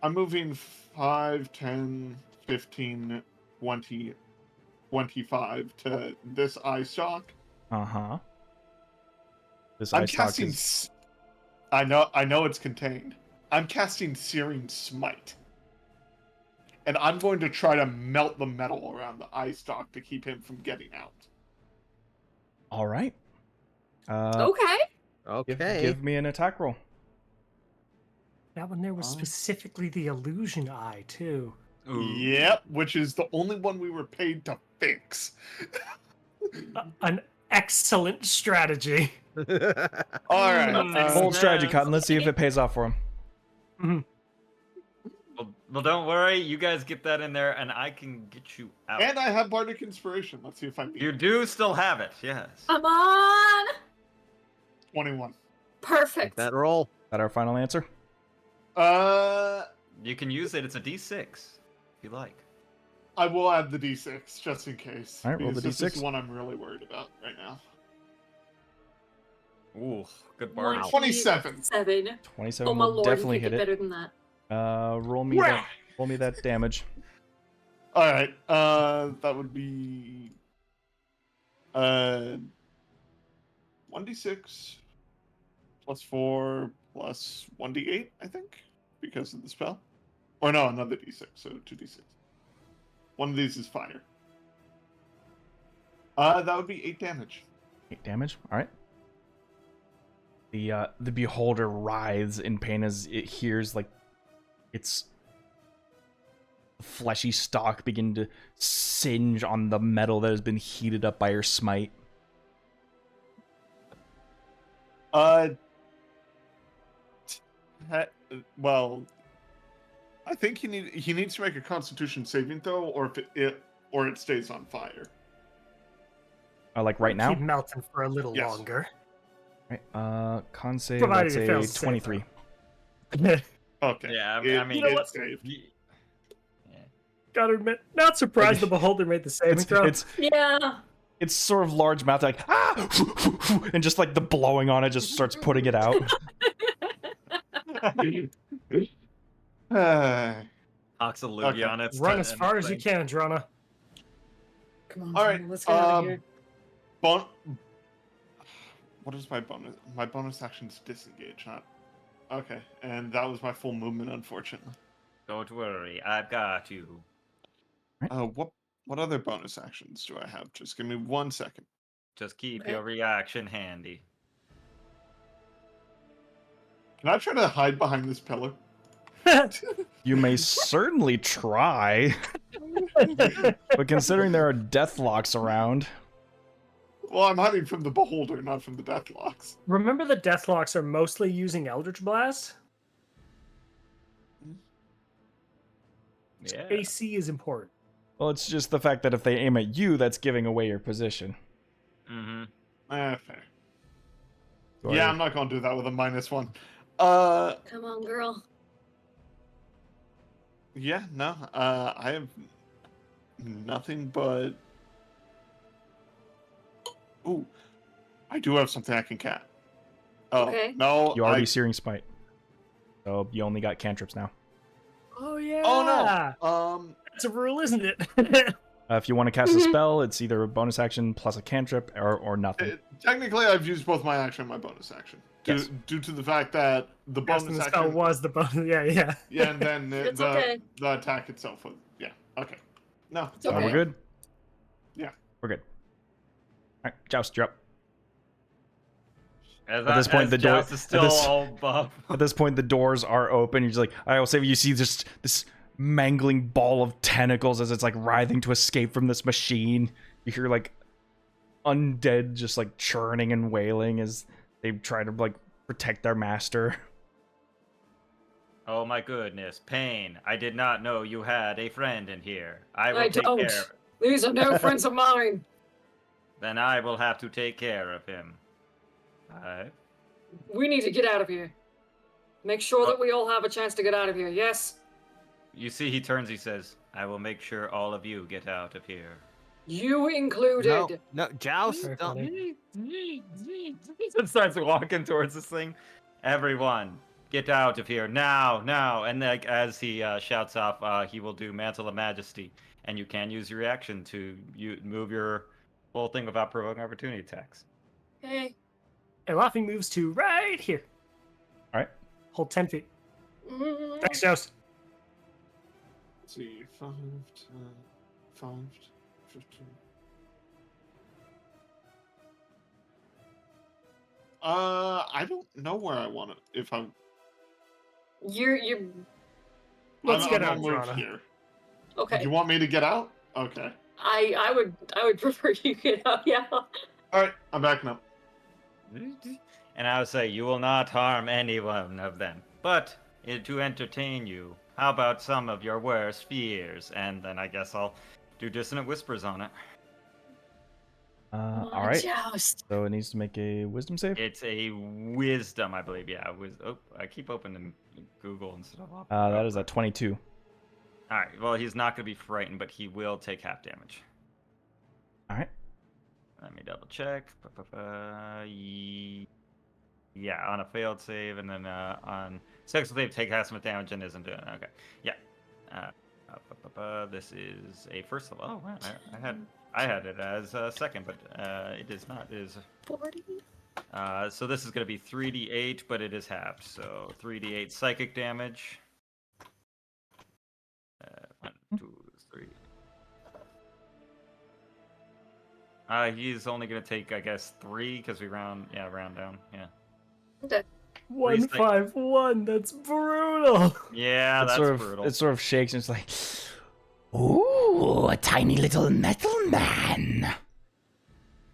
I'm moving 5, 10, 15, 20, 25 to this eye stalk. Uh-huh. This I'm eye stalk casting. is... I know it's contained. I'm casting Searing Smite, and I'm going to try to melt the metal around the eye stalk to keep him from getting out. All right. Okay. Okay. Give me an attack roll. That one there was specifically the illusion eye, too. Ooh. Yep, which is the only one we were paid to fix. An excellent strategy. All right. Bold strategy, Yes. Cotton. Let's see if it pays off for him. Well, don't worry. You guys get that in there, and I can get you out. And I have Bardic Inspiration. Let's see if I beat You do still have it, yes. Come on. 21. Perfect. That roll. Is that our final answer? You can use it. It's a D6, if you like. I will add the D6 just in case. All right, roll because the this is D6. the one I'm really worried about right now. Ooh, good bargain. 27. 7. 27 Oh my will lord, definitely you hit get it. better than that. Roll me that damage. All right. That would be 1d6 plus 4 plus 1d8, I think, because of the spell. Or no, another d6, so 2d6. One of these is fire. That would be 8 damage. 8 damage. All right. The beholder writhes in pain as it hears like its fleshy stalk begin to singe on the metal that has been heated up by her smite. Well, I think he needs to make a Constitution saving throw, or if it stays on fire. Like right now. Keep melting for a little Yes. longer. Right. Con save. Provided That's it a fails to save, 23. Okay. Yeah, It- I mean, You know it what? saved. Gotta admit, not surprised the beholder made the saving throw. Yeah. It's sort of large mouth, like and just like the blowing on it just starts putting it out. Hawks a loogie Okay. on it. Run as far as you can, Drona. Come on, All right, Jordan, let's get out of here. What is my bonus? My bonus action's disengage, not. Okay, and that was my full movement, unfortunately. Don't worry, I've got you. What other bonus actions do I have? Just give me 1 second. Just keep Okay. your reaction handy. Can I try to hide behind this pillar? You may certainly try, but considering there are deathlocks around, Well, I'm hiding from the beholder, not from the deathlocks. Remember the Deathlocks are mostly using Eldritch Blast? Yeah. AC is important. well, it's just the fact that if they aim at you, that's giving away your position. Mm-hmm. Fair. So Yeah, I- I'm not gonna do that with a -1. Come on, girl. Yeah, no. I have nothing but. Ooh, I do have something I can cat. Oh Okay. no! you already Searing Smite, so you only got cantrips now. Oh yeah. Oh no! That's a rule, isn't it? If you want to cast a spell, it's either a bonus action plus a cantrip or nothing. Technically, I've used both my action and my bonus action. Yes. Due to the fact that the Casting bonus the spell action was the bonus. Yeah. Yeah, and then It's okay. the attack itself was okay. No, It's okay. We're good? Yeah. We're good. All right, Joust, you're up. At this point, the door- is still at this- all buff. At this point, the doors are open. You're just like, I will say, you see just this mangling ball of tentacles as it's like writhing to escape from this machine. You hear like undead just like churning and wailing as they try to like protect their master. Oh my goodness, Pain! I did not know you had a friend in here. I will I take don't. care of it. These are no friends of mine. Then I will have to take care of him. We need to get out of here. Make sure that we all have a chance to get out of here. Yes? You see, he turns. He says, "I will make sure all of you get out of here." You included. No, Joust. Very Don't. funny. He starts walking towards this thing. Everyone, get out of here now! And like as he shouts off, he will do Mantle of Majesty, and you can use your reaction to move your whole thing without provoking opportunity attacks. Okay. And Laughing moves to right here. All right. Hold 10 feet. Mm, Thanks, Joust. Let's see, 5, 10, 5, 15. I don't know where I want it. If I'm, You're Let's get I'm out, moved Drana. here. okay. You want me to get out? Okay. I would prefer you get out. Yeah. All right, I'm backing up. And I would say, you will not harm any one of them. But to entertain you, how about some of your worst fears? And then I guess I'll do Dissonant Whispers on it. All right. Joust. So it needs to make a wisdom save. It's a Wisdom, I believe. Yeah, I keep opening Google and stuff. That is a 22. All right. Well, he's not going to be frightened, but he will take half damage. All right. Let me double check. Yeah, on a failed save, and then on successful save, take half some damage and isn't doing it. Okay. Yeah. This is a first level. Oh wow, I had it as a second, but it is not. It is 40. so this is going to be 3d8, but it is halved. So 3d8 psychic damage. 1, 2, 3. He's only going to take, I guess, 3 because we round down. Yeah. Okay. 151. That's brutal. Yeah, It that's sort of, brutal. It sort of shakes and it's like, Ooh, a tiny little metal man.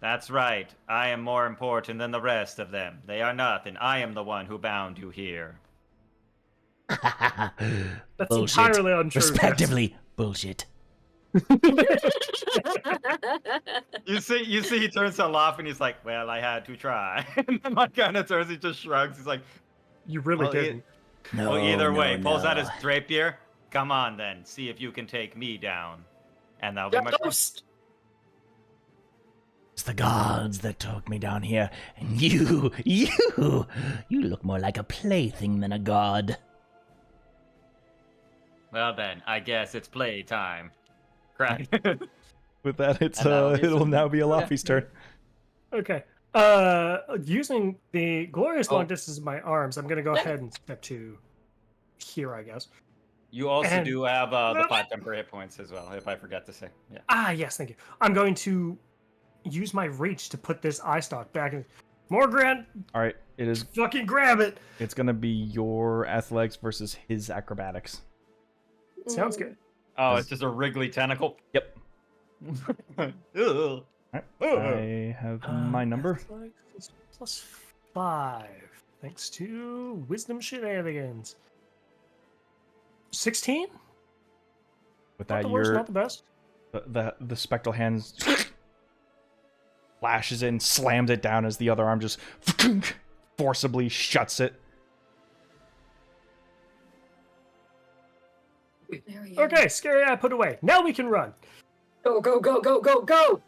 That's right. I am more important than the rest of them. They are nothing. I am the one who bound you here. That's Bullshit. entirely untrue. Respectively, bullshit. You see, he turns to laugh and he's like, "Well, I had to try." And then my kind of turns, he just shrugs. He's like, You really Well, didn't. No, "Well, either no, way," pulls out no. his rapier. Come on, then. See if you can take me down, and that'll be my. Joust. It's the gods that took me down here, and you look more like a plaything than a god. Well then, I guess it's play time. Crack. with that, it's And that'll be it'll some- now be Alafi's turn. Okay. Using the glorious long distance of my arms, I'm gonna go ahead and step to here, I guess. You also And- do have the 5 temporary hit points as well, if I forgot to say. Yeah. Yes, thank you. I'm going to use my reach to put this eye stalk back in. More Grant, All right, it is. fucking grab it. It's gonna be your athletics versus his acrobatics. Sounds good. Oh, it's just a wriggly tentacle. Yep. Ugh. All right. I have my number. Athletics is +5, thanks to wisdom shenanigans. 16? With Not that, the worst, your not the best. the spectral hands flashes in, slams it down as the other arm just forcibly shuts it. There we go. Okay, scary eye put away. Now we can run. Go, go, go, go, go, go!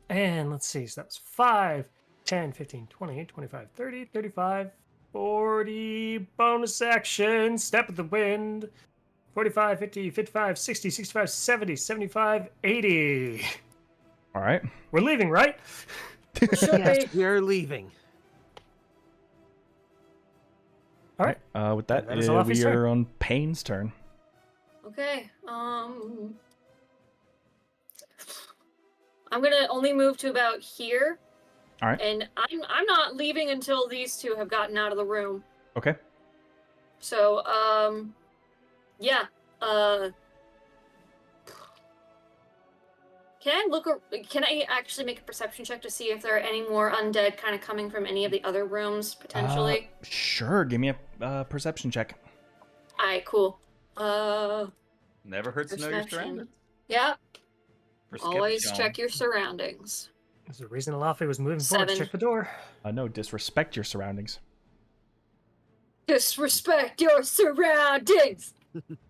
And let's see, so that's 5, 10, 15, 20, 25, 30, 35, 40, bonus action, step of the wind, 45, 50, 55, 60, 65, 70, 75, 80. All right. We're leaving, right? Should Yes, be. we're leaving. All right. With that, And that is Alafi's we turn. are on Payne's turn. Okay. I'm gonna only move to about here. All right. And I'm not leaving until these two have gotten out of the room. Okay. So, yeah. Can I actually make a perception check to see if there are any more undead kind of coming from any of the other rooms potentially? Sure. Give me a perception check. Alright, cool. Never hurts to know your Perception. surroundings. Yeah, Perception. always check your surroundings. There's a reason Alafi was moving forward to 7. check the door. No, disrespect your surroundings. Disrespect your surroundings!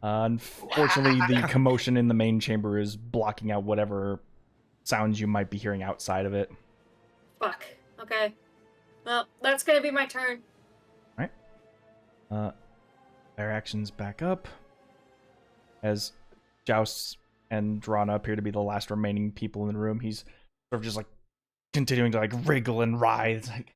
Unfortunately, the commotion in the main chamber is blocking out whatever sounds you might be hearing outside of it. Fuck. Okay. Well, that's gonna be my turn. Their actions back up. As Joust and Drana appear to be the last remaining people in the room, he's sort of just like continuing to like wriggle and writhe. Like,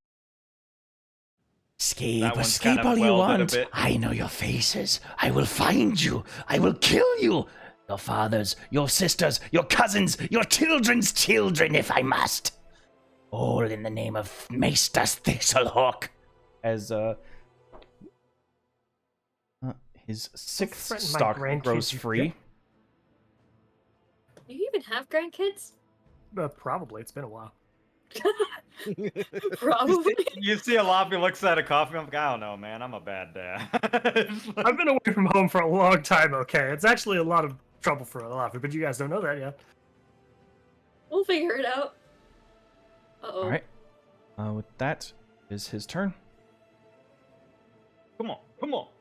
Escape, That one's escape kind of all you welded a want. bit. I know your faces. I will find you. I will kill you. Your fathers, your sisters, your cousins, your children's children, if I must. All in the name of Maester Thislhorq. as his sixth threaten my stock grandkids, grows you free. Do you even have grandkids? Probably. It's been a while. Probably. You see a Alafi looks at a coffee. I'm like, I don't know, man. I'm a bad dad. I've been away from home for a long time, okay? It's actually a lot of trouble for Alafi, but you guys don't know that yet. We'll figure it out. Uh-oh. All right. With that is his turn. Come on.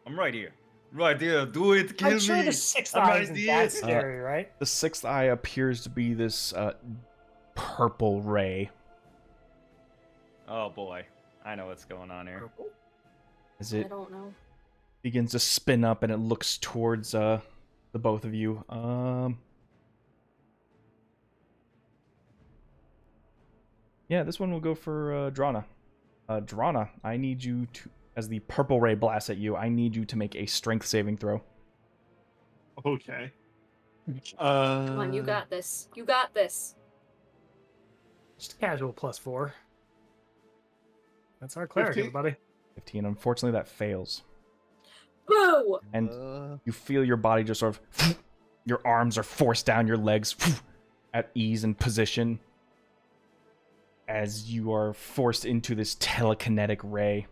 I'm right here. Right here. Do it. Kill I'm sure me. the sixth I'm eye right isn't here. that scary, right? The sixth eye appears to be this purple ray. Oh boy. I know what's going on here. As I it don't know. begins to spin up and it looks towards the both of you. Yeah, this one will go for Drana. Drana, I need you to, as the purple ray blasts at you, I need you to make a strength saving throw. Okay. Come on, you got this. You got this. Just a casual +4. That's our cleric, 15? everybody. 15. Unfortunately, that fails. Boo! And you feel your body just sort of, your arms are forced down your legs at ease and position as you are forced into this telekinetic ray.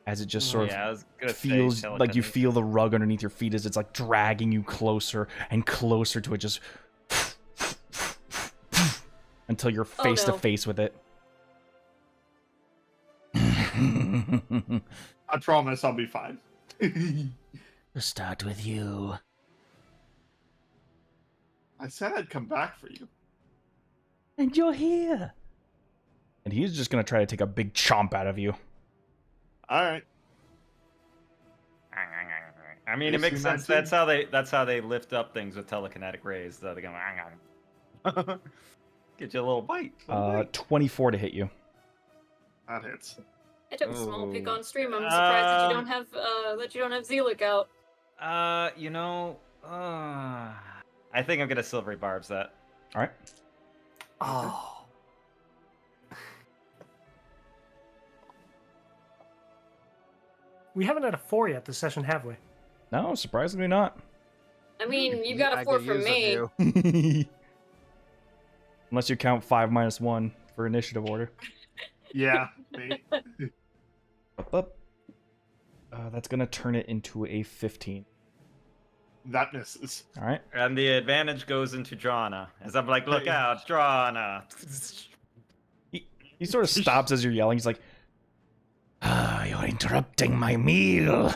As it just sort Yeah, I of was gonna say feels like you telekinetic. feel the rug underneath your feet as it's like dragging you closer and closer to it, just until you're face to no. face with it. I promise I'll be fine. To start with you. I said I'd come back for you. And you're here. And he's just gonna try to take a big chomp out of you. All right. I mean, it Yes, makes you sense. imagine. That's how they lift up things with telekinetic rays. So they go, get you a little bite. 24 to hit you. That hits. I took a small peek Ooh. on stream. I'm surprised that you don't have Zealot out. I think I'm gonna silvery barbs that. All right. Oh. We haven't had a 4 yet this session, have we? No, surprisingly not. I mean, you got a 4 from me. Unless you count 5 minus 1 for initiative order. Yeah. Me. Up. That's gonna turn it into a 15. That misses. All right. And the advantage goes into Drana. As I'm like, look out, Drana. He sort of stops as you're yelling. He's like, You're interrupting my meal.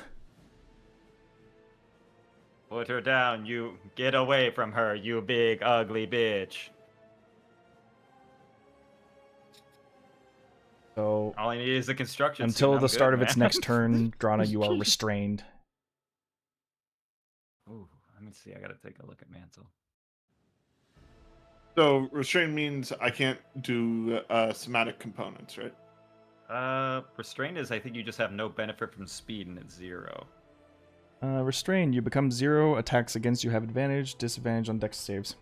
Put her down, you. Get away from her, you big ugly bitch. so All I need is a construction. until suit, the I'm start good, of its man. next turn, Drana, you are restrained. me see. I gotta take a look at Mantle. So restrain means I can't do somatic components, right? Restraint is I think you just have no benefit from speed and it's 0. Restrained, you become 0. Attacks against you have advantage, disadvantage on dex saves.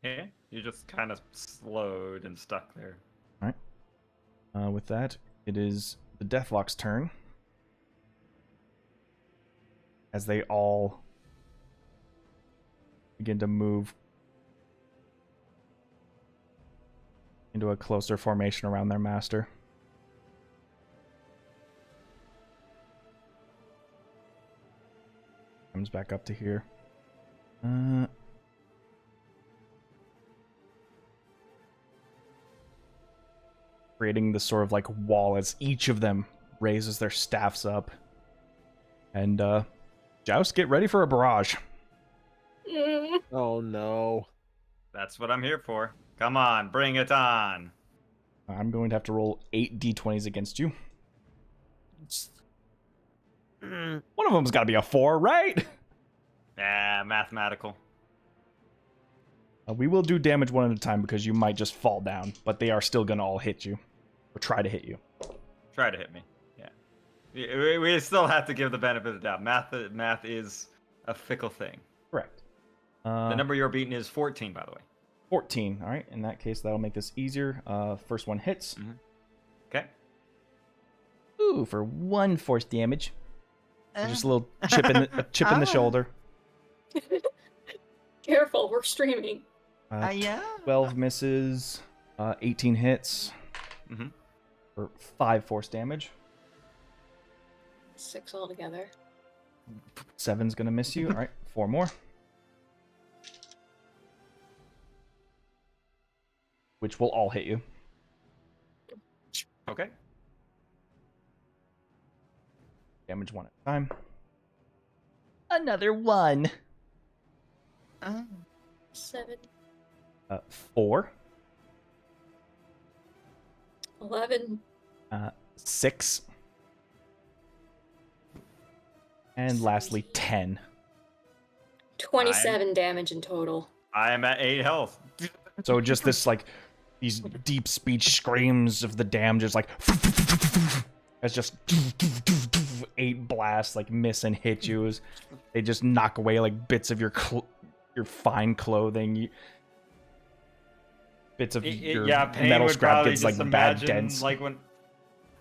Yeah, you're just kind of slowed and stuck there. With that, it is the Deathlock's turn. As they all begin to move into a closer formation around their master. Comes back up to here. Creating this sort of like wall as each of them raises their staffs up. And Joust, get ready for a barrage. Oh no. That's what I'm here for. Come on, bring it on. I'm going to have to roll 8 d20s against you. One of them's got to be a 4, right? Yeah, mathematical. We will do damage one at a time because you might just fall down, but they are still going to all hit you. Or try to hit you. Try to hit me. Yeah. We still have to give the benefit of the doubt. Math is a fickle thing. Correct. The number you're beating is 14, by the way. 14. All right. In that case, that'll make this easier. First one hits. Okay. Ooh, for 1 force damage. So just a little chip in the shoulder. Careful, we're streaming. 12 misses. 18 hits. For 5 force damage. 6 altogether. 7's gonna miss you. All right, 4 more. Which will all hit you. Okay. Damage 1 at a time. Another 1. 7. 4. 11. 6. And lastly, 10. 27 damage in total. I am at 8 health. So just this, like, these deep speech screams of the damned, just like, as just 8 blasts, like, miss and hit you. As they just knock away, like, bits of your fine clothing. Bits of your Pain metal would scrap probably gets, just like, bad imagine, dents. like when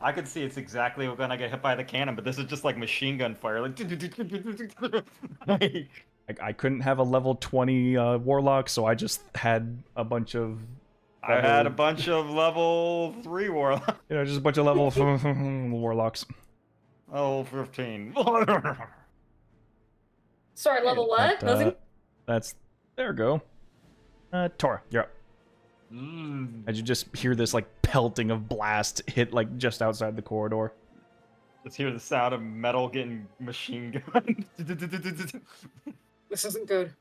I could see it's exactly when I get hit by the cannon, but this is just like machine gun fire. Like, I couldn't have a level 20 warlock, so I just had a bunch of... I had a bunch of level 3 warlocks. You know, just a bunch of level warlocks. Oh, 15. Sorry, level what? Nothing? That's... There we go. Tora, you're up. As you just hear this, like, pelting of blast hit, like, just outside the corridor. Just hear the sound of metal getting machine gunned. This isn't good.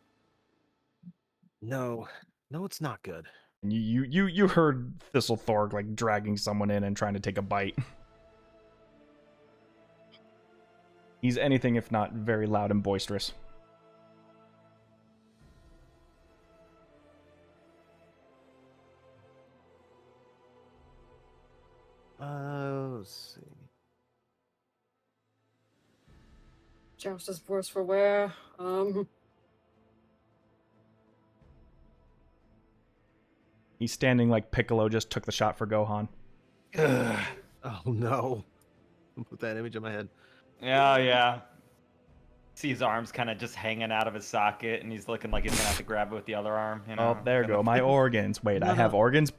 No, it's not good. And you heard Thislhorq, like, dragging someone in and trying to take a bite. He's anything if not very loud and boisterous. Let's see. Joust is worse for wear. He's standing like Piccolo just took the shot for Gohan. Oh no. Put that image in my head. Yeah. See his arms kind of just hanging out of his socket, and he's looking like he's gonna have to grab it with the other arm. You know? Oh, there go my organs. Wait, I have organs?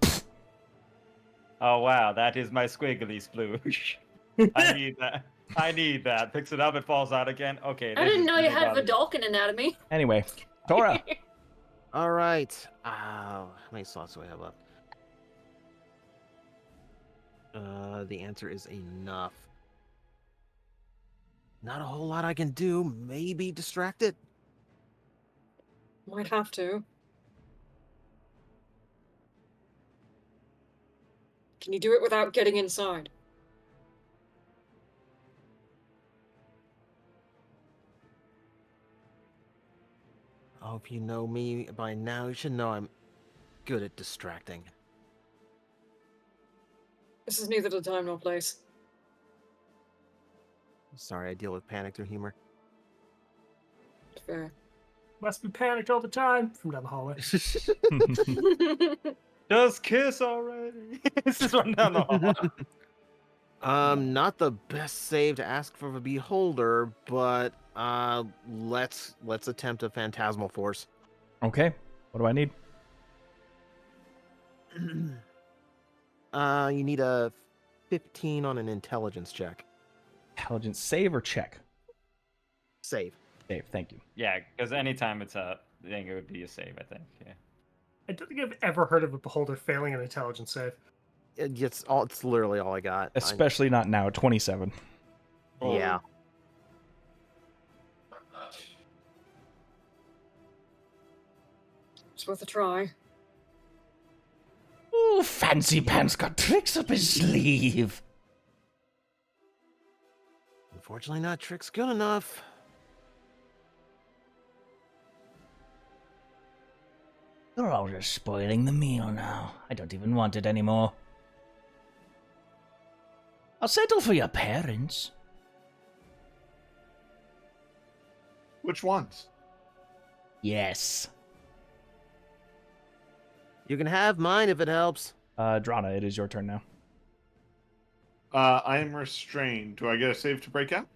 Oh wow, that is my squiggly sploosh. I need that. Picks it up, it falls out again. Okay. I didn't know you had Vidalcan anatomy. Anyway, Tora. All right. How many slots do I have left? The answer is enough. Not a whole lot I can do. Maybe distract it. Might have to. Can you do it without getting inside? if you know me by now, you should know I'm good at distracting. This is neither the time nor place. Sorry, I deal with panic through humor. Fair. Must be panicked all the time from down the hallway. Just kiss already. This is one down the hall. Not the best save to ask for a beholder, but let's attempt a phantasmal force. Okay. What do I need? You need a 15 on an intelligence check. Intelligence save or check? Save. Save, thank you. Yeah, because anytime it's up, I think it would be a save, I think. Yeah. I don't think I've ever heard of a beholder failing an intelligence save. It's literally all I got. Especially not now, 27. Yeah. It's worth a try. Ooh, Fancy Pants got tricks up his sleeve. Unfortunately, not tricks good enough. You're all just spoiling the meal now. I don't even want it anymore. I'll settle for your parents. Which ones? Yes. You can have mine if it helps. Drana, it is your turn now. I am restrained. Do I get a save to break out?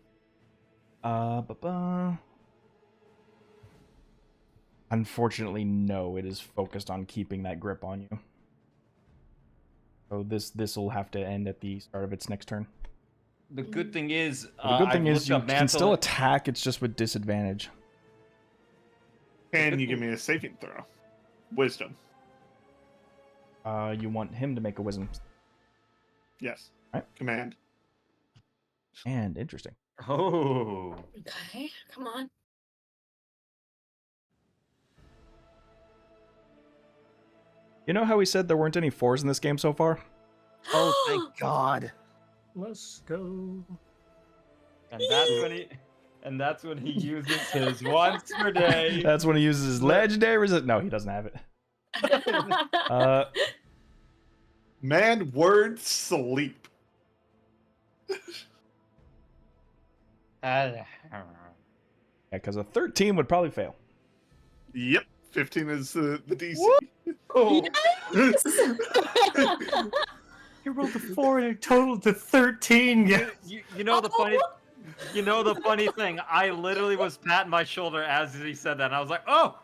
Unfortunately, no. It is focused on keeping that grip on you. So this will have to end at the start of its next turn. The good thing is, The good thing I've is you looked up can still mantle- attack. It's just with disadvantage. Can you give me a saving throw? Wisdom. You want him to make a wisdom. Yes. Right. Command. And interesting. Oh. Okay, come on. You know how we said there weren't any 4s in this game so far? Oh, thank God. Let's go. And that's when he uses his once per day. That's when he uses his legendary resist. No, he doesn't have it. Man, word, sleep. Yeah, because a 13 would probably fail. Yep. 15 is the DC. Oh. You rolled a 4 and it totaled to 13. Yeah. You know the funny thing. I literally was patting my shoulder as he said that, and I was like, "Oh,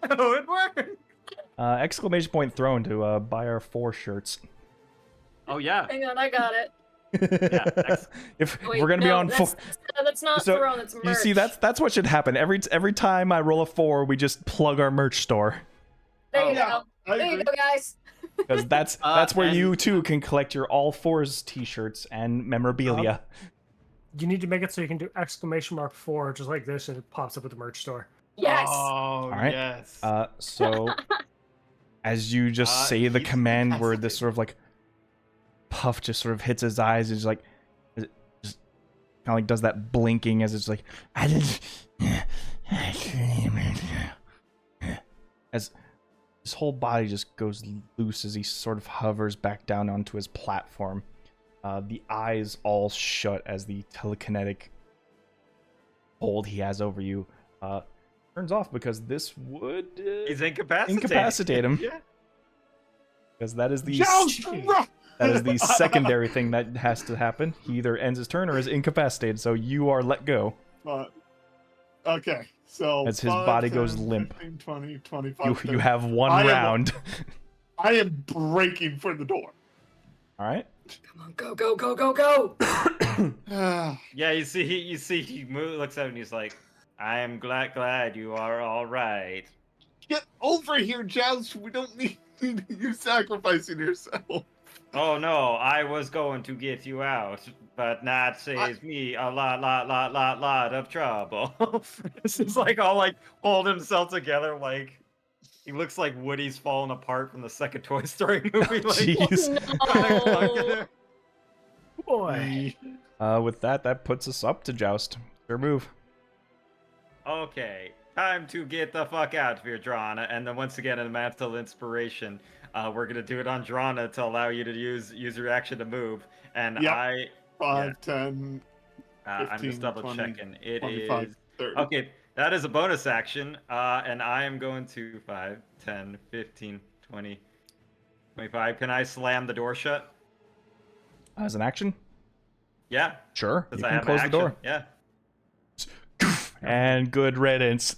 it worked!" Exclamation point thrown to buy our 4 shirts. Oh yeah. Hang on, I got it. If Wait, we're gonna be no, on that's not So, thrown, it's merch. you see, that's what should happen. Every time I roll a 4, we just plug our merch store There you yeah, go. I There you agree. go, guys. because that's where and- you too can collect your all 4s t-shirts and memorabilia. You need to make it so you can do exclamation mark 4 just like this and it pops up at the merch store. Yes. Oh right. yes. So as you just say the he's command word, fantastic. this sort of like puff just sort of hits his eyes and just like just kind of like does that blinking as it's like as his whole body just goes loose as he sort of hovers back down onto his platform. The eyes all shut as the telekinetic hold he has over you turns off, because this would He's incapacitated. incapacitate him. Yeah. Because that is the Joust! that is the secondary thing that has to happen. He either ends his turn or is incapacitated, so you are let go. Okay, so As his 5, body 10, goes limp. 15, 20, 25, You 30. have one I am- round. I am breaking for the door. All right. Come on, go, go, go, go, go. Yeah, you see, he looks at him and he's like, "I am glad you are all right." Get over here, Joust. We don't need you sacrificing yourself. Oh no, I was going to get you out, but that saves me a lot of trouble. This is like all like hold himself together, like he looks like Woody's falling apart from the second Toy Story movie. Like, Jeez. Boy. With that puts us up to Joust. Your move. Okay, time to get the fuck out of here, Drana. And then once again, in a mantle inspiration, we're gonna do it on Drana to allow you to use your action to move. And Yep. 5, 10, I'm just 15, double 20, checking. It 25, is 30. okay. That is a bonus action, and I am going to 5, 10, 15, 20, 25. Can I slam the door shut? As an action? Yeah, Sure. because You I can have close the action. door. Yeah. And good riddance.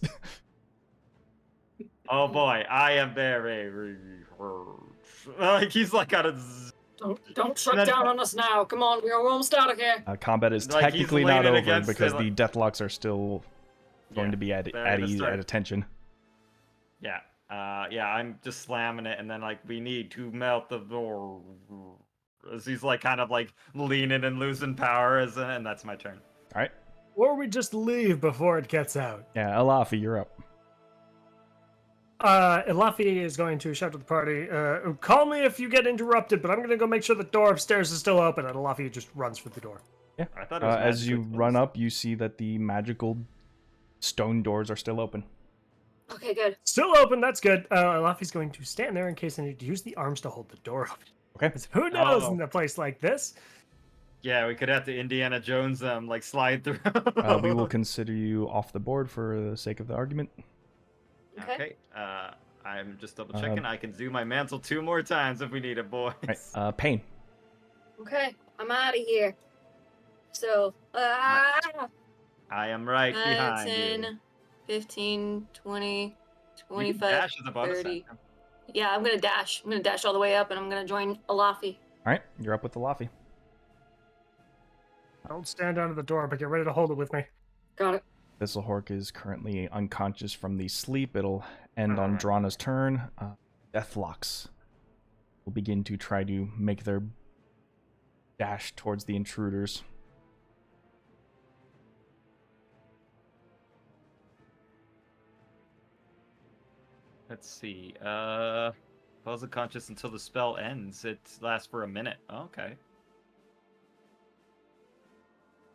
Oh boy, I am very like he's like on a Don't shut then- down on us now. Come on, we're almost out of here. Combat is Like, he's technically not leaning over against because it, the Deathlocks are still going to be at they're gonna ease, start- at attention. Yeah. Yeah, I'm just slamming it, and then like we need to melt the door. As he's like kind of like leaning and losing power, and that's my turn. All right. Or we just leave before it gets out. Yeah, Alafi, you're up. Elafi is going to shout to the party, call me if you get interrupted, but I'm going to go make sure the door upstairs is still open. And Elafi just runs for the door. Yeah. I thought it was As you magically run closed. up, you see that the magical stone doors are still open. Okay, good. Still open, that's good. Elafi's going to stand there in case I need to use the arms to hold the door open. Okay. 'Cause who knows Oh. in a place like this? Yeah, we could have to Indiana Jones them, like slide through. We will consider you off the board for the sake of the argument. Okay. I'm just double checking. I can do my mantle 2 more times if we need it, boys. All right. Pain. Okay, I'm out of here. So, I am right 5, behind 10, you. 15, 20, You can 25, dash as a bonus 30. action. Yeah, I'm gonna dash. I'm gonna dash all the way up, and I'm gonna join Alafi. All right. You're up with Alafi. Don't stand under the door, but get ready to hold it with me. Got it. Thislhorq is currently unconscious from the sleep. It'll end on Alright. Drana's turn. Deathlocks will begin to try to make their dash towards the intruders. Let's see. Falls unconscious until the spell ends. It lasts for a minute. Okay.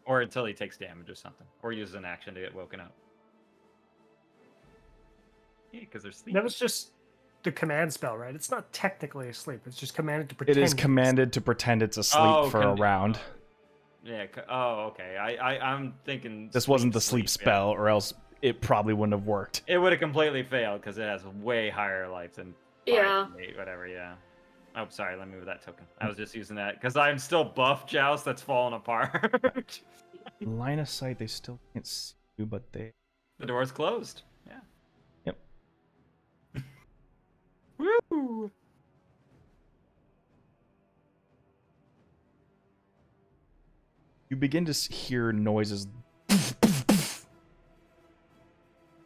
Or until he takes damage or something. Or uses an action to get woken up. Yeah, because they're sleeping. That was just the command spell, right? It's not technically asleep. It's just commanded to pretend. It is to be commanded to pretend it's asleep Oh, for a round. Yeah. Oh, okay. I'm thinking. This wasn't the sleep yeah. spell, or else it probably wouldn't have worked. It would have completely failed because it has way higher life than. Yeah. 5, 8, whatever. Yeah. Oh, sorry. Let me move that token. I was just using that because I'm still buff Joust that's falling apart. Line of sight, they still can't see you, but they. The door's closed. Yeah. Yep. Woo! You begin to hear noises.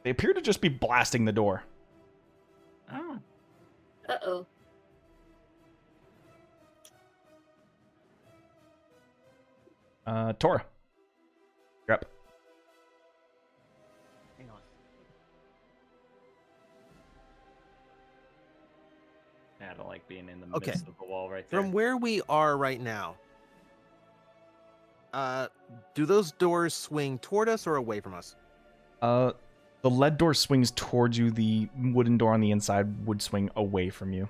They appear to just be blasting the door. Oh. Uh-oh. Tora. You're up. Hang on. Yeah, I don't like being in the Okay. midst of the wall right there. From where we are right now, do those doors swing toward us or away from us? The lead door swings towards you. The wooden door on the inside would swing away from you.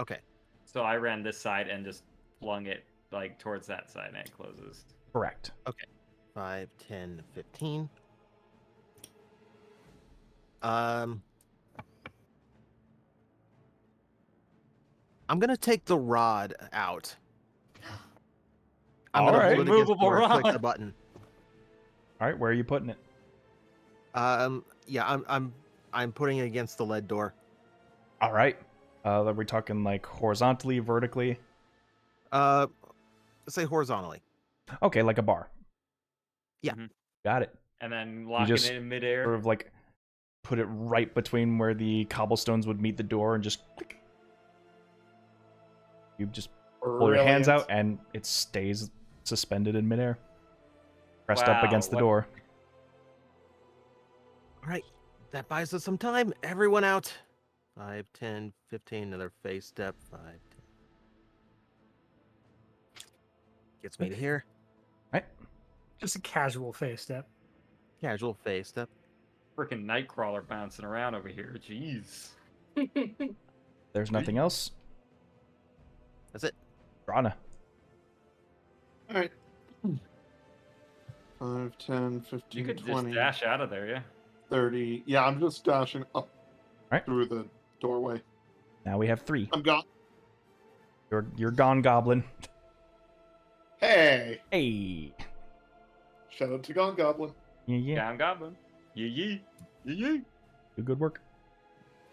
Okay. So I ran this side and just flung it like towards that side and it closes. Correct. 5, 10, 15. I'm gonna take the rod out. I'm All gonna right. hold it against the Movable door and click rod. the button. All right, where are you putting it? Yeah, I'm putting it against the lead door. All right. Are we talking like horizontally, vertically? Say horizontally. Okay, like a bar. Yeah. Mhm. Got it. And then locking just it in midair. Sort of like put it right between where the cobblestones would meet the door and just click. You just pull your hands out and it stays suspended in midair. Pressed up Wow, against the what- door. All right. That buys us some time. Everyone out. 5, 10, 15. Another phase step. 5, 10. Gets me to here. Just a casual face step. Casual phase step. Freaking Nightcrawler bouncing around over here. Jeez. There's nothing else. That's it. Rana. All right. 5, 10, 15, You could 20, just dash out of there, yeah. 30. Yeah, I'm just dashing up Right. through the doorway. Now we have 3. I'm gone. You're gone, Goblin. Hey! Hey. Shout out to Gone Goblin. Yeah. Down Goblin. Yee yee. Yee yee. Do good work.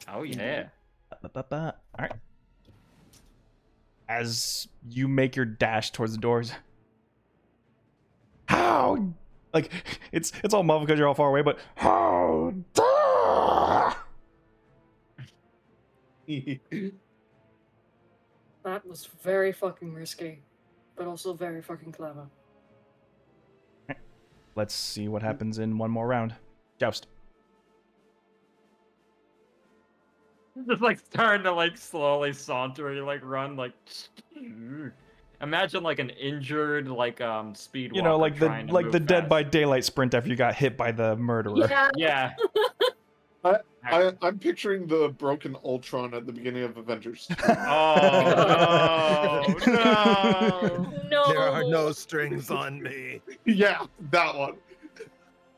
Oh, yeah. All right. As you make your dash towards the doors, how? Like it's all muffled because you're all far away, but how dare? That was very fucking risky, but also very fucking clever. Let's see what happens in one more round. Joust. Just like starting to like slowly saunter, you like run like. Imagine like an injured like speed. You know, like the trying to move Dead fast. by Daylight sprint after you got hit by the murderer. Yeah. Yeah. I'm picturing the broken Ultron at the beginning of Avengers. Oh no! No. There are no strings on me. Yeah, that one.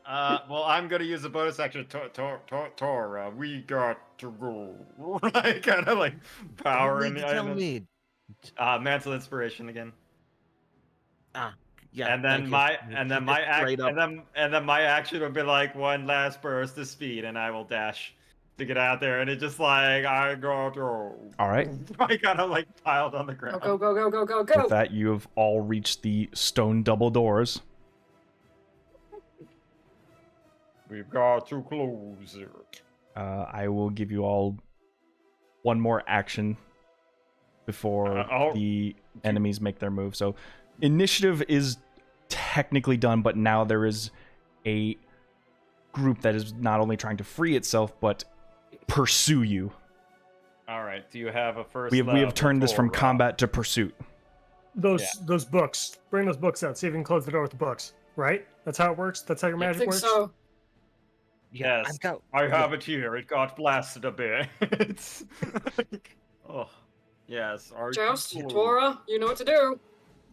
Well, I'm gonna use a bonus action. Tora, we got to go. Right, kind of like power You in need to tell me. Mantle inspiration again. Yeah. And then thank you. and then Keep my it act, straight up. and then my action would be like one last burst of speed, and I will dash to get out there, and it just like I go through. All right. I kind of like piled on the ground. Go, go, go, go, go, go. With that, you have all reached the stone double doors. We've got to close it. I will give you all one more action before the enemies make their move. So initiative is technically done, but now there is a group that is not only trying to free itself, but pursue you. All right. Do you have a first? We have turned this from Tora? combat to pursuit. Those books. Bring those books out. See if you can close the door with the books. Right? That's how it works. That's how your I magic think works. so. Yes. I've got. I have it here. It got blasted a bit. It's oh, yes. Joust, Tora, you know what to do.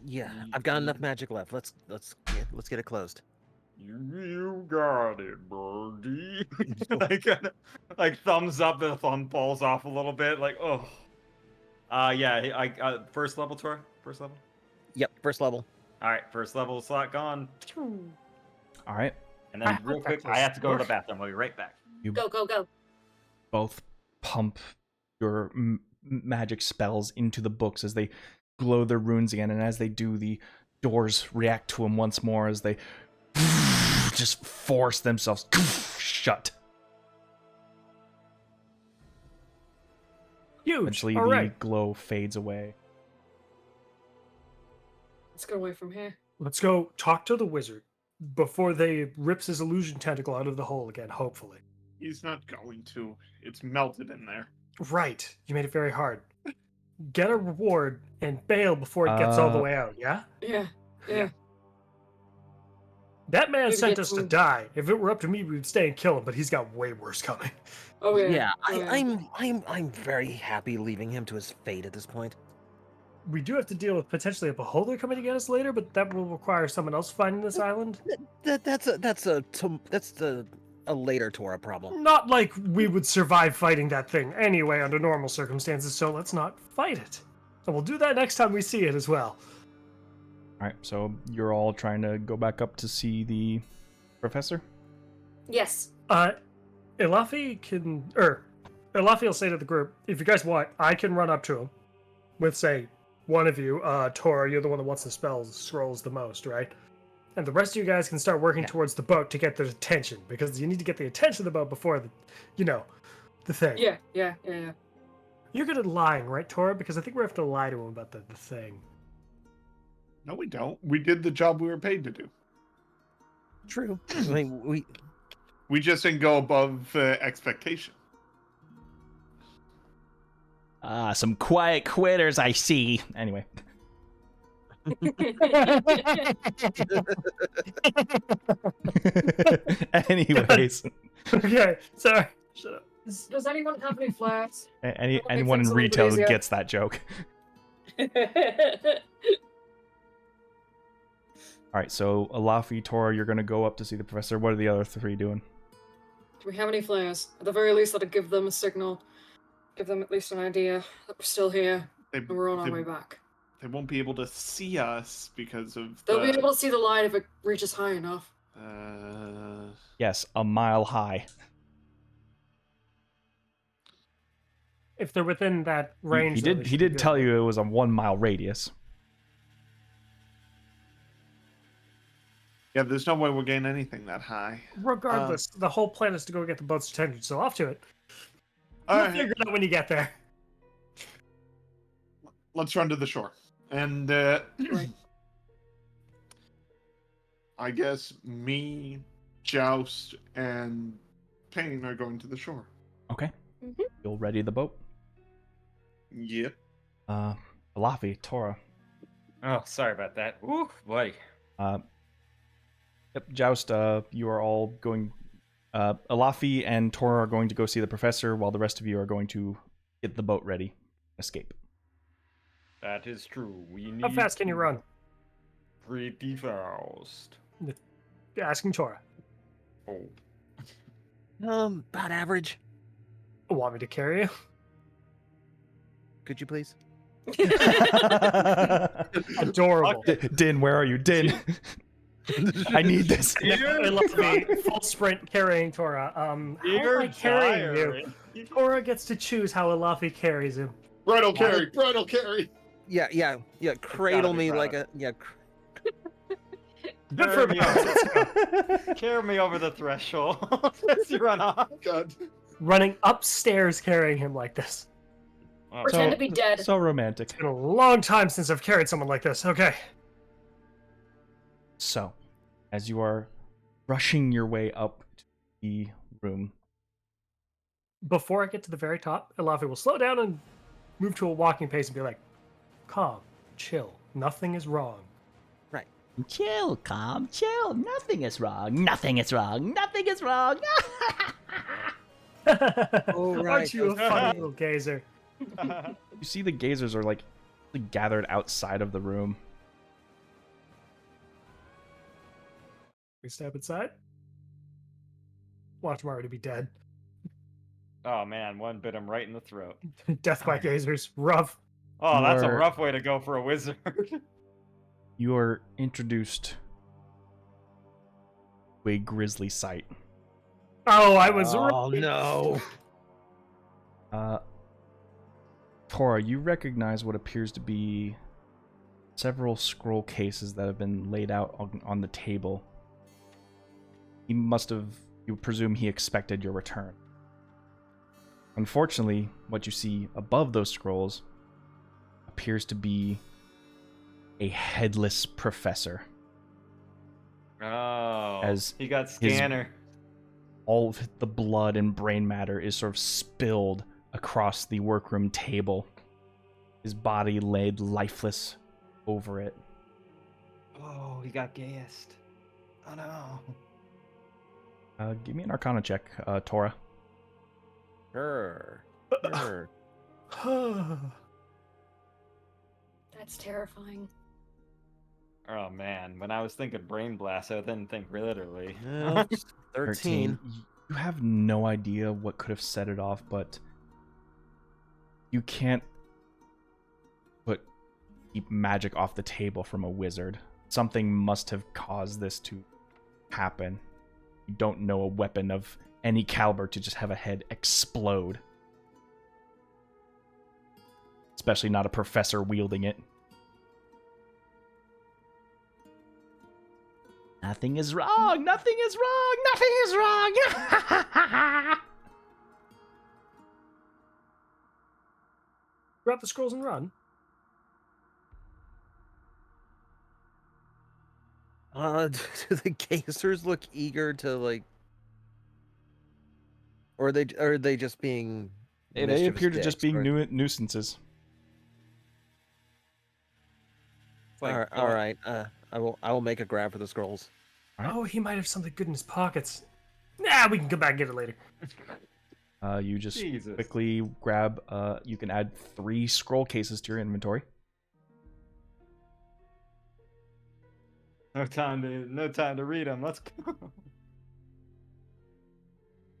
Yeah, I've got enough magic left. Let's get it closed. You got it, birdie. like thumbs up. The thumb falls off a little bit. Like oh. Yeah. I first level Tora. First level. Yep, first level. All right. First level slot gone. All right. And then real that quick, was I have to go to the worth- bathroom. I'll be right back. You Go, go, go. both pump your magic spells into the books as they glow their runes again, and as they do, the doors react to them once more as they just force themselves shut. Huge. Eventually, All the right. glow fades away. Let's get away from here. Let's go talk to the wizard before they rips his illusion tentacle out of the hole again, hopefully. He's not going to. It's melted in there. Right. You made it very hard. Get a reward and bail before it gets all the way out, yeah? Yeah, yeah. That man Maybe sent get us to some- die. If it were up to me, we'd stay and kill him, but he's got way worse coming. Oh yeah. Yeah, Oh, yeah. I'm very happy leaving him to his fate at this point. We do have to deal with potentially a beholder coming to get us later, but that will require someone else finding this island. That's a later Tora problem. Not like we would survive fighting that thing anyway under normal circumstances, so let's not fight it. And we'll do that next time we see it as well. All right, so you're all trying to go back up to see the professor? Yes. Elafi will say to the group, if you guys want, I can run up to him with, say, one of you, Tora, you're the one that wants the spells scrolls the most, right? And the rest of you guys can start working towards the boat to get their attention, because you need to get the attention of the boat before the thing. Yeah. You're good at lying, right, Tora? Because I think we have to lie to him about the thing. No, we don't. We did the job we were paid to do. True. I mean, We just didn't go above expectation. Some quiet quitters, I see. Anyway, Anyways, Okay, sorry. Shut up. Does anyone have any flags? anyone in things a little bit retail easier. gets that joke. All right, so Alafi, Tora, you're gonna go up to see the professor. What are the other three doing? Do we have any flares? At the very least, that'll give them a signal. Give them at least an idea that we're still here They, and we're on our they- way back. They won't be able to see us because of They'll the... be able to see the light if it reaches high enough. Yes, a mile high. If they're within that range, He though, did. they He should be did good. tell you it was a 1 mile radius. Yeah, there's no way we'll gain anything that high. Regardless, the whole plan is to go get the boat's attention, so off to it. All You'll right, figure it out when you get there. let's run to the shore. And Right. I guess me, Joust, and Payne are going to the shore. Okay. Mhm. You'll ready the boat. Yep. Alafi, Tora. Oh, sorry about that. Ooh, buddy. Yep, Joust. You are all going. Alafi and Tora are going to go see the professor, while the rest of you are going to get the boat ready. Escape. That is true. We need How fast can you run? pretty fast. Asking Tora. Oh. About average. Want me to carry you? Could you please? Adorable. Din, where are you? Din. I need this. I love the full sprint carrying Tora. How am I carrying you? Tora gets to choose how Alafi carries him. Bridal carry, bridal carry. Yeah. Cradle be me proud like of a Good for Carry me. me, carry me over the threshold as you run off. God. Running upstairs carrying him like this. Oh, Pretend to be dead. So romantic. It's been a long time since I've carried someone like this. Okay. So, as you are rushing your way up to the room, Before I get to the very top, Alafi will slow down and move to a walking pace and be like, calm, chill, nothing is wrong. Chill, calm, chill. Nothing is wrong. Nothing is wrong. Nothing is wrong. Oh, right, Aren't you a okay. funny little gazer? you see the gazers are like gathered outside of the room. We step inside. Watch him already be dead. oh man, one bit him right in the throat. Death by gazers. Rough. Oh, that's a You're- rough way to go for a wizard. You are introduced to a grisly sight. Oh, I was Oh right. no. Tora, you recognize what appears to be several scroll cases that have been laid out on the table. He must have, you presume he expected your return. Unfortunately, what you see above those scrolls appears to be a headless professor. Oh, As he got his- scanner. All of the blood and brain matter is sort of spilled across the workroom table. His body laid lifeless over it. Oh, he got gassed. Oh no. Give me an Arcana check, Tora. Sure. That's terrifying. Oh man, when I was thinking brain blast, I didn't think literally. 13. You have no idea what could have set it off, but you can't keep magic off the table from a wizard. Something must have caused this to happen. You don't know a weapon of any caliber to just have a head explode. Especially not a professor wielding it. Nothing is wrong. Nothing is wrong. Nothing is wrong. Grab the scrolls and run. Do the gazers look eager to like, or are they just being? They mischievous appear to just dicks, be or- nuisances. like, all right. I will make a grab for the scrolls. Alright. Oh, he might have something good in his pockets. Nah, we can come back and get it later. You just Jesus. quickly grab. You can add 3 scroll cases to your inventory. No time to read them. Let's go.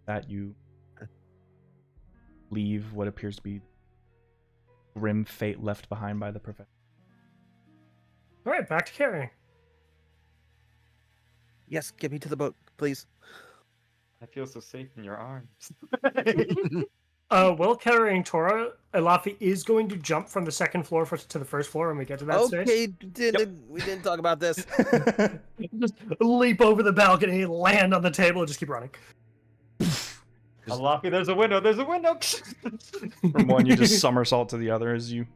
That you leave what appears to be grim fate left behind by the professor. All right, back to carrying. Yes, get me to the boat, please. I feel so safe in your arms. While carrying Tora, Elafi is going to jump from the second floor to the first floor when we get to that stage. Okay, we didn't talk about this. Just leap over the balcony, land on the table, and just keep running. Alafi, there's a window. There's a window. From one, you just somersault to the other as you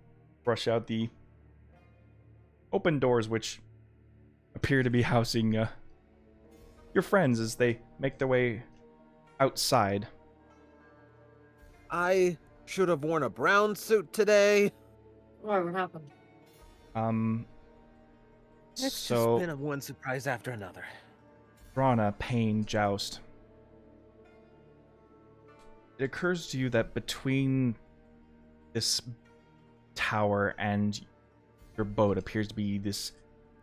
brush out the open doors, which appear to be housing your friends as they make their way outside. I should have worn a brown suit today. Why? What happened? It's So just been one surprise after another. Drana, Pain, Joust. It occurs to you that between this tower and your boat appears to be this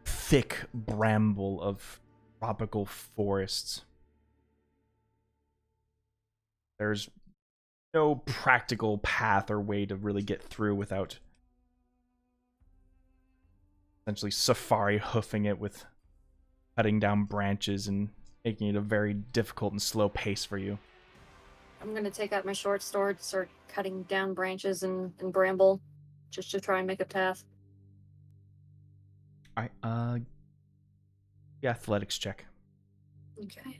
thick bramble of tropical forests. There's no practical path or way to really get through without essentially safari hoofing it with cutting down branches and making it a very difficult and slow pace for you. I'm gonna take out my short sword, start cutting down branches and bramble, just to try and make a path. Alright, yeah, athletics check. Okay.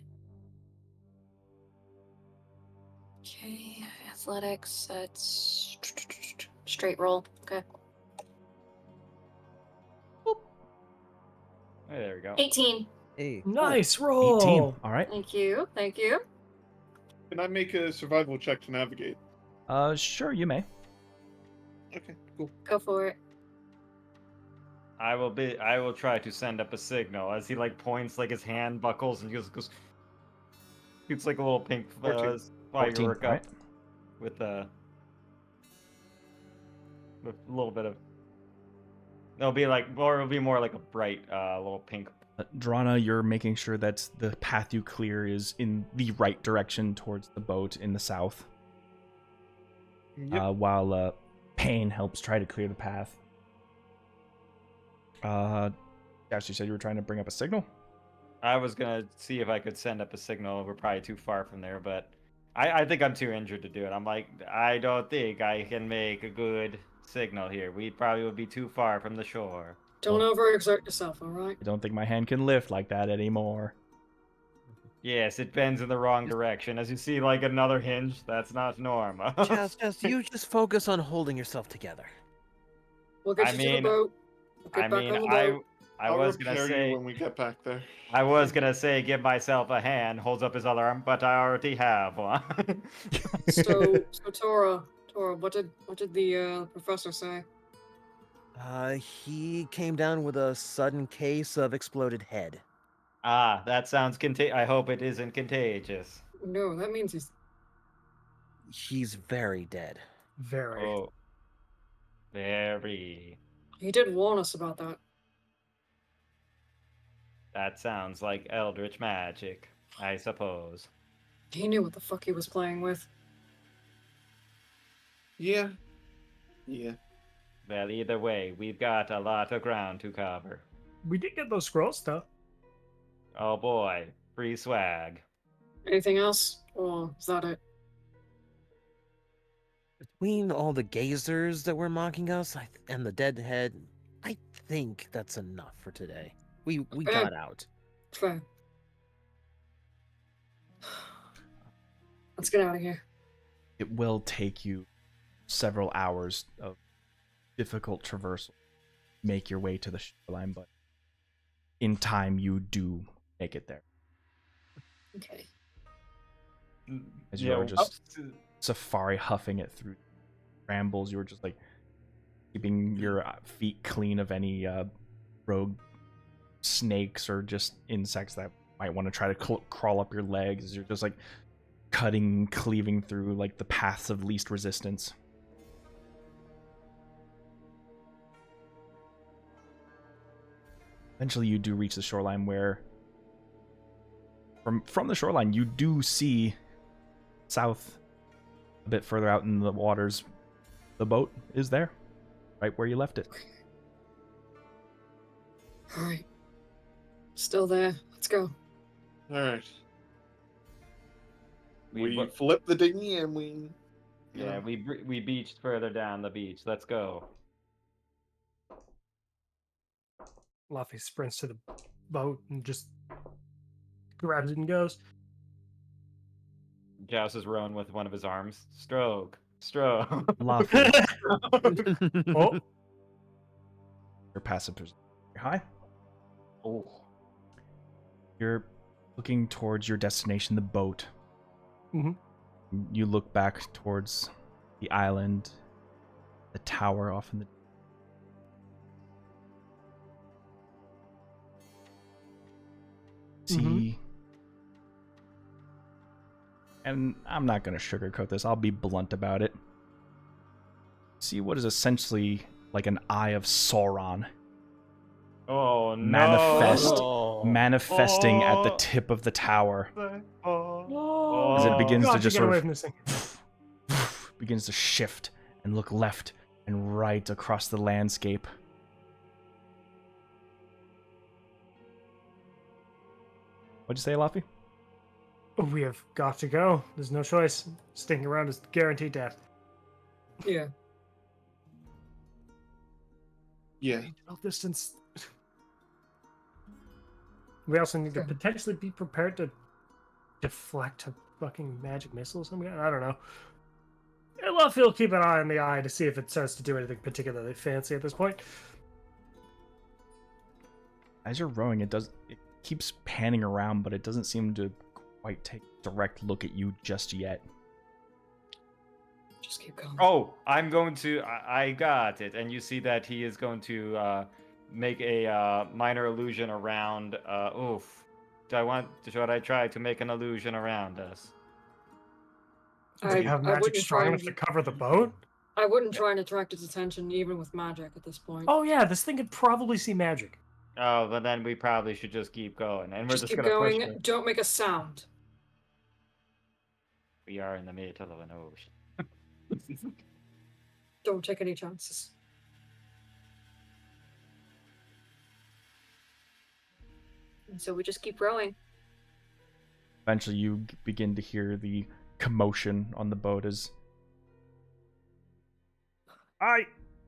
Okay, athletics, that's straight roll. Okay. Hey, there we go. 18. Hey, Nice roll. 18. Alright. Thank you. Thank you. Can I make a survival check to navigate? Sure, you may. Okay, cool. Go for it. I will try to send up a signal as he like points, like his hand buckles and goes shoots like a little pink 14. firework up Alright. with a little bit of. It'll be more like a bright little pink. Drana, you're making sure that the path you clear is in the right direction towards the boat in the south. Yep. While Pain helps try to clear the path. Josh, you said you were trying to bring up a signal? I was gonna see if I could send up a signal. We're probably too far from there, but I think I'm too injured to do it. I'm like, I don't think I can make a good signal here. We probably would be too far from the shore. Don't overexert yourself, alright? I don't think my hand can lift like that anymore. Yes, it bends in the wrong direction. As you see, like another hinge. That's not normal. just you just focus on holding yourself together. We'll get I you to mean- the boat. We'll get I back mean, on the boat. I I'll was repair gonna you say when we get back there. I was gonna say give myself a hand, holds up his other arm, but I already have one. So Tora, what did the professor say? He came down with a sudden case of exploded head. That sounds I hope it isn't contagious. No, that means He's very dead. Very. Oh, very. he did warn us about that. That sounds like eldritch magic, I suppose. He knew what the fuck he was playing with. Yeah. Yeah. Well, either way, we've got a lot of ground to cover. We did get those scrolls, though. Oh boy, free swag. Anything else? Or is that it? Between all the gazers that were mocking us and the dead head, I think that's enough for today. We Okay. got out. Fair. Let's get out of here. It will take you several hours of difficult traversal to make your way to the shoreline, but in time you do make it there. Okay. As you are just safari huffing it through brambles, you were just like keeping your feet clean of any rogue snakes or just insects that might want to try to crawl up your legs. You're just like cutting, cleaving through like the paths of least resistance. Eventually you do reach the shoreline where from the shoreline you do see south a bit further out in the waters. The boat is there, right where you left it. All right. Still there. Let's go. All right. We bu- flip the dinghy and we. Yeah, we beached further down the beach. Let's go. Luffy sprints to the boat and just grabs it and goes. Joust is rowing with one of his arms. Stroke. Luffy, Oh, your passive perception. Hi. Oh. You're looking towards your destination, the boat. Mhm. You look back towards the island, the tower off in the. See. And I'm not going to sugarcoat this, I'll be blunt about it. See what is essentially like an eye of Sauron. Oh Manifest. Manifesting at the Oh. tip of the tower. Oh. As it begins God, to you just get sort away of from this thing. begins to shift and look left and right across the landscape. What'd you say, Luffy? We have got to go. There's no choice. Sticking around is guaranteed death. Yeah. Yeah. No distance. We also need to Okay. potentially be prepared to deflect a fucking magic missile or something. I don't know. Yeah, Luffy will keep an eye on the eye to see if it starts to do anything particularly fancy at this point. As you're rowing, it keeps panning around, but it doesn't seem to quite take a direct look at you just yet. Just keep going. Oh, I'm going to. I got it. And you see that he is going to make a minor illusion around. Oof. Should I try to make an illusion around us? Do you have magic strong enough to cover the boat? I wouldn't try and attract its attention even with magic at this point. Oh yeah, this thing could probably see magic. Oh, but then we probably should just keep going. And we're just just keep gonna going. push it. Don't make a sound. We are in the middle of an ocean. Don't take any chances. And so we just keep rowing. Eventually, you begin to hear the commotion on the boat as. Aye!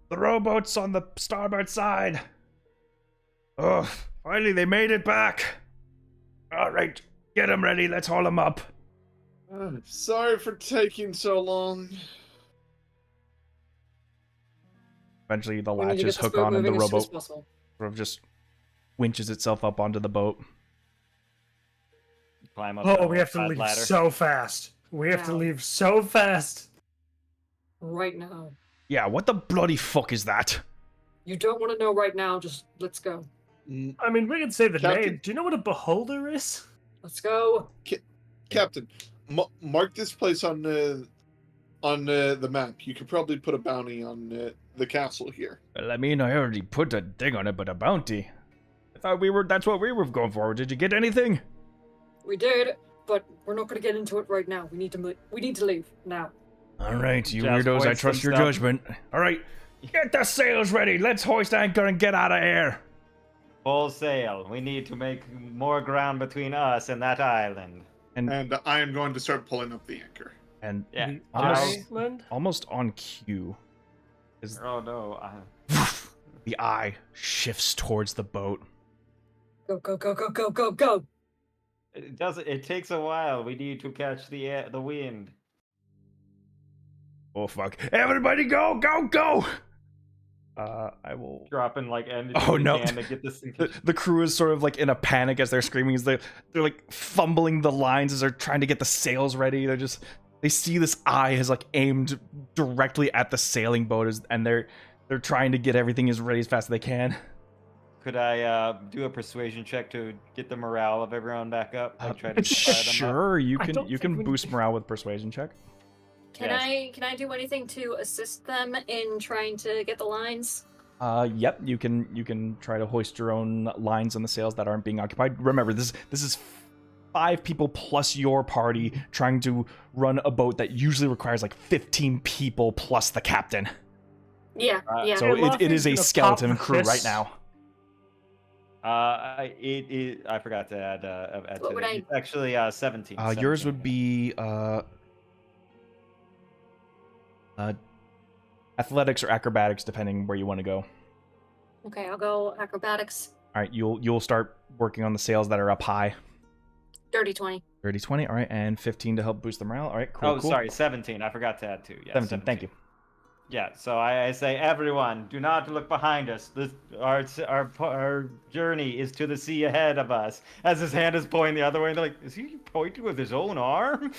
The rowboat's on the starboard side! Oh, finally they made it back! Alright, get them ready, let's haul them up. Sorry for taking so long. Eventually, the We need to get latches this hook boat on, and the moving as soon as rowboat possible. sort of just winches itself up onto the boat. Climb up. Oh, the we have to side leave ladder. so fast. We have to Now. leave so fast. Right now. Yeah, what the bloody fuck is that? You don't want to know right now. Just let's go. I mean, we can say the Captain- name. Do you know what a beholder is? Let's go. Captain, mark this place on the map. You could probably put a bounty on the castle here. Well, I mean, I already put a thing on it, but a bounty. I thought that's what we were going for. Did you get anything? We did, but we're not going to get into it right now. We need to leave now. Alright, you Just weirdos, I hoist trust some your stuff. judgment. Alright, get the sails ready. Let's hoist anchor and get out of here. Full sail. We need to make more ground between us and that island. And I am going to start pulling up the anchor. And Yeah. The Almost- island? almost on cue, is Oh no. the eye shifts towards the boat. Go, go, go, go, go, go, go. It takes a while. We need to catch the wind. Oh fuck! Everybody, go, go, go! I will. Dropping like energy Oh, no. can to get this thing. The crew is sort of like in a panic as they're screaming, as they're like fumbling the lines as they're trying to get the sails ready. They see this eye has like aimed directly at the sailing boat, and they're trying to get everything as ready as fast as they can. could I do a persuasion check to get the morale of everyone back up? Like try to fire them up? Sure, you I can don't you think can we need boost to- morale with persuasion check. Can I do anything to assist them in trying to get the lines? Yep, you can try to hoist your own lines on the sails that aren't being occupied. Remember, this is 5 people plus your party trying to run a boat that usually requires like 15 people plus the captain. Yeah, yeah. So Yeah, it is a Luffy's gonna skeleton pop the crew right fist. now. I forgot to add What to would it. I- It's actually 17. Yours 17. would be athletics or acrobatics, depending where you want to go. Okay, I'll go acrobatics. All right, you'll start working on the sails that are up high. Dirty 20. 30, 20. All right, and 15 to help boost the morale. All right, cool. Oh, cool. sorry, 17. I forgot to add 2. Yeah, 17. Thank you. Yeah, so I say, everyone, do not look behind us. Our journey is to the sea ahead of us. As his hand is pointing the other way, and they're like, is he pointing with his own arm?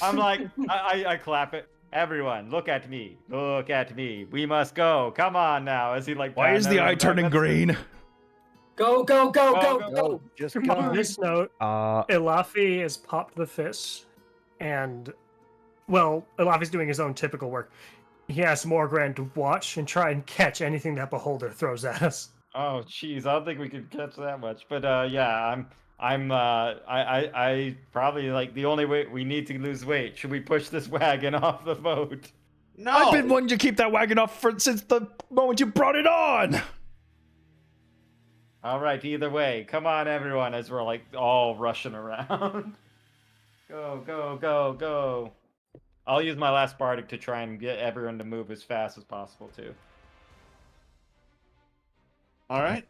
I'm like, I clap it. Everyone, look at me. Look at me. We must go. Come on now. As he like. Why is the eye turning green? Go, go, go, Go, go, go. go! Just On go. this note, Elafi has popped the fist, and well, Elafi's doing his own typical work. He asks Morgran to watch and try and catch anything that Beholder throws at us. Oh, jeez. I don't think we could catch that much. But yeah, I probably like the only way we need to lose weight. Should we push this wagon off the boat? No. I've been wanting to keep that wagon off since the moment you brought it on. All right, either way, come on, everyone, as we're like all rushing around. Go, go, go, go. I'll use my last bardic to try and get everyone to move as fast as possible, too. All right.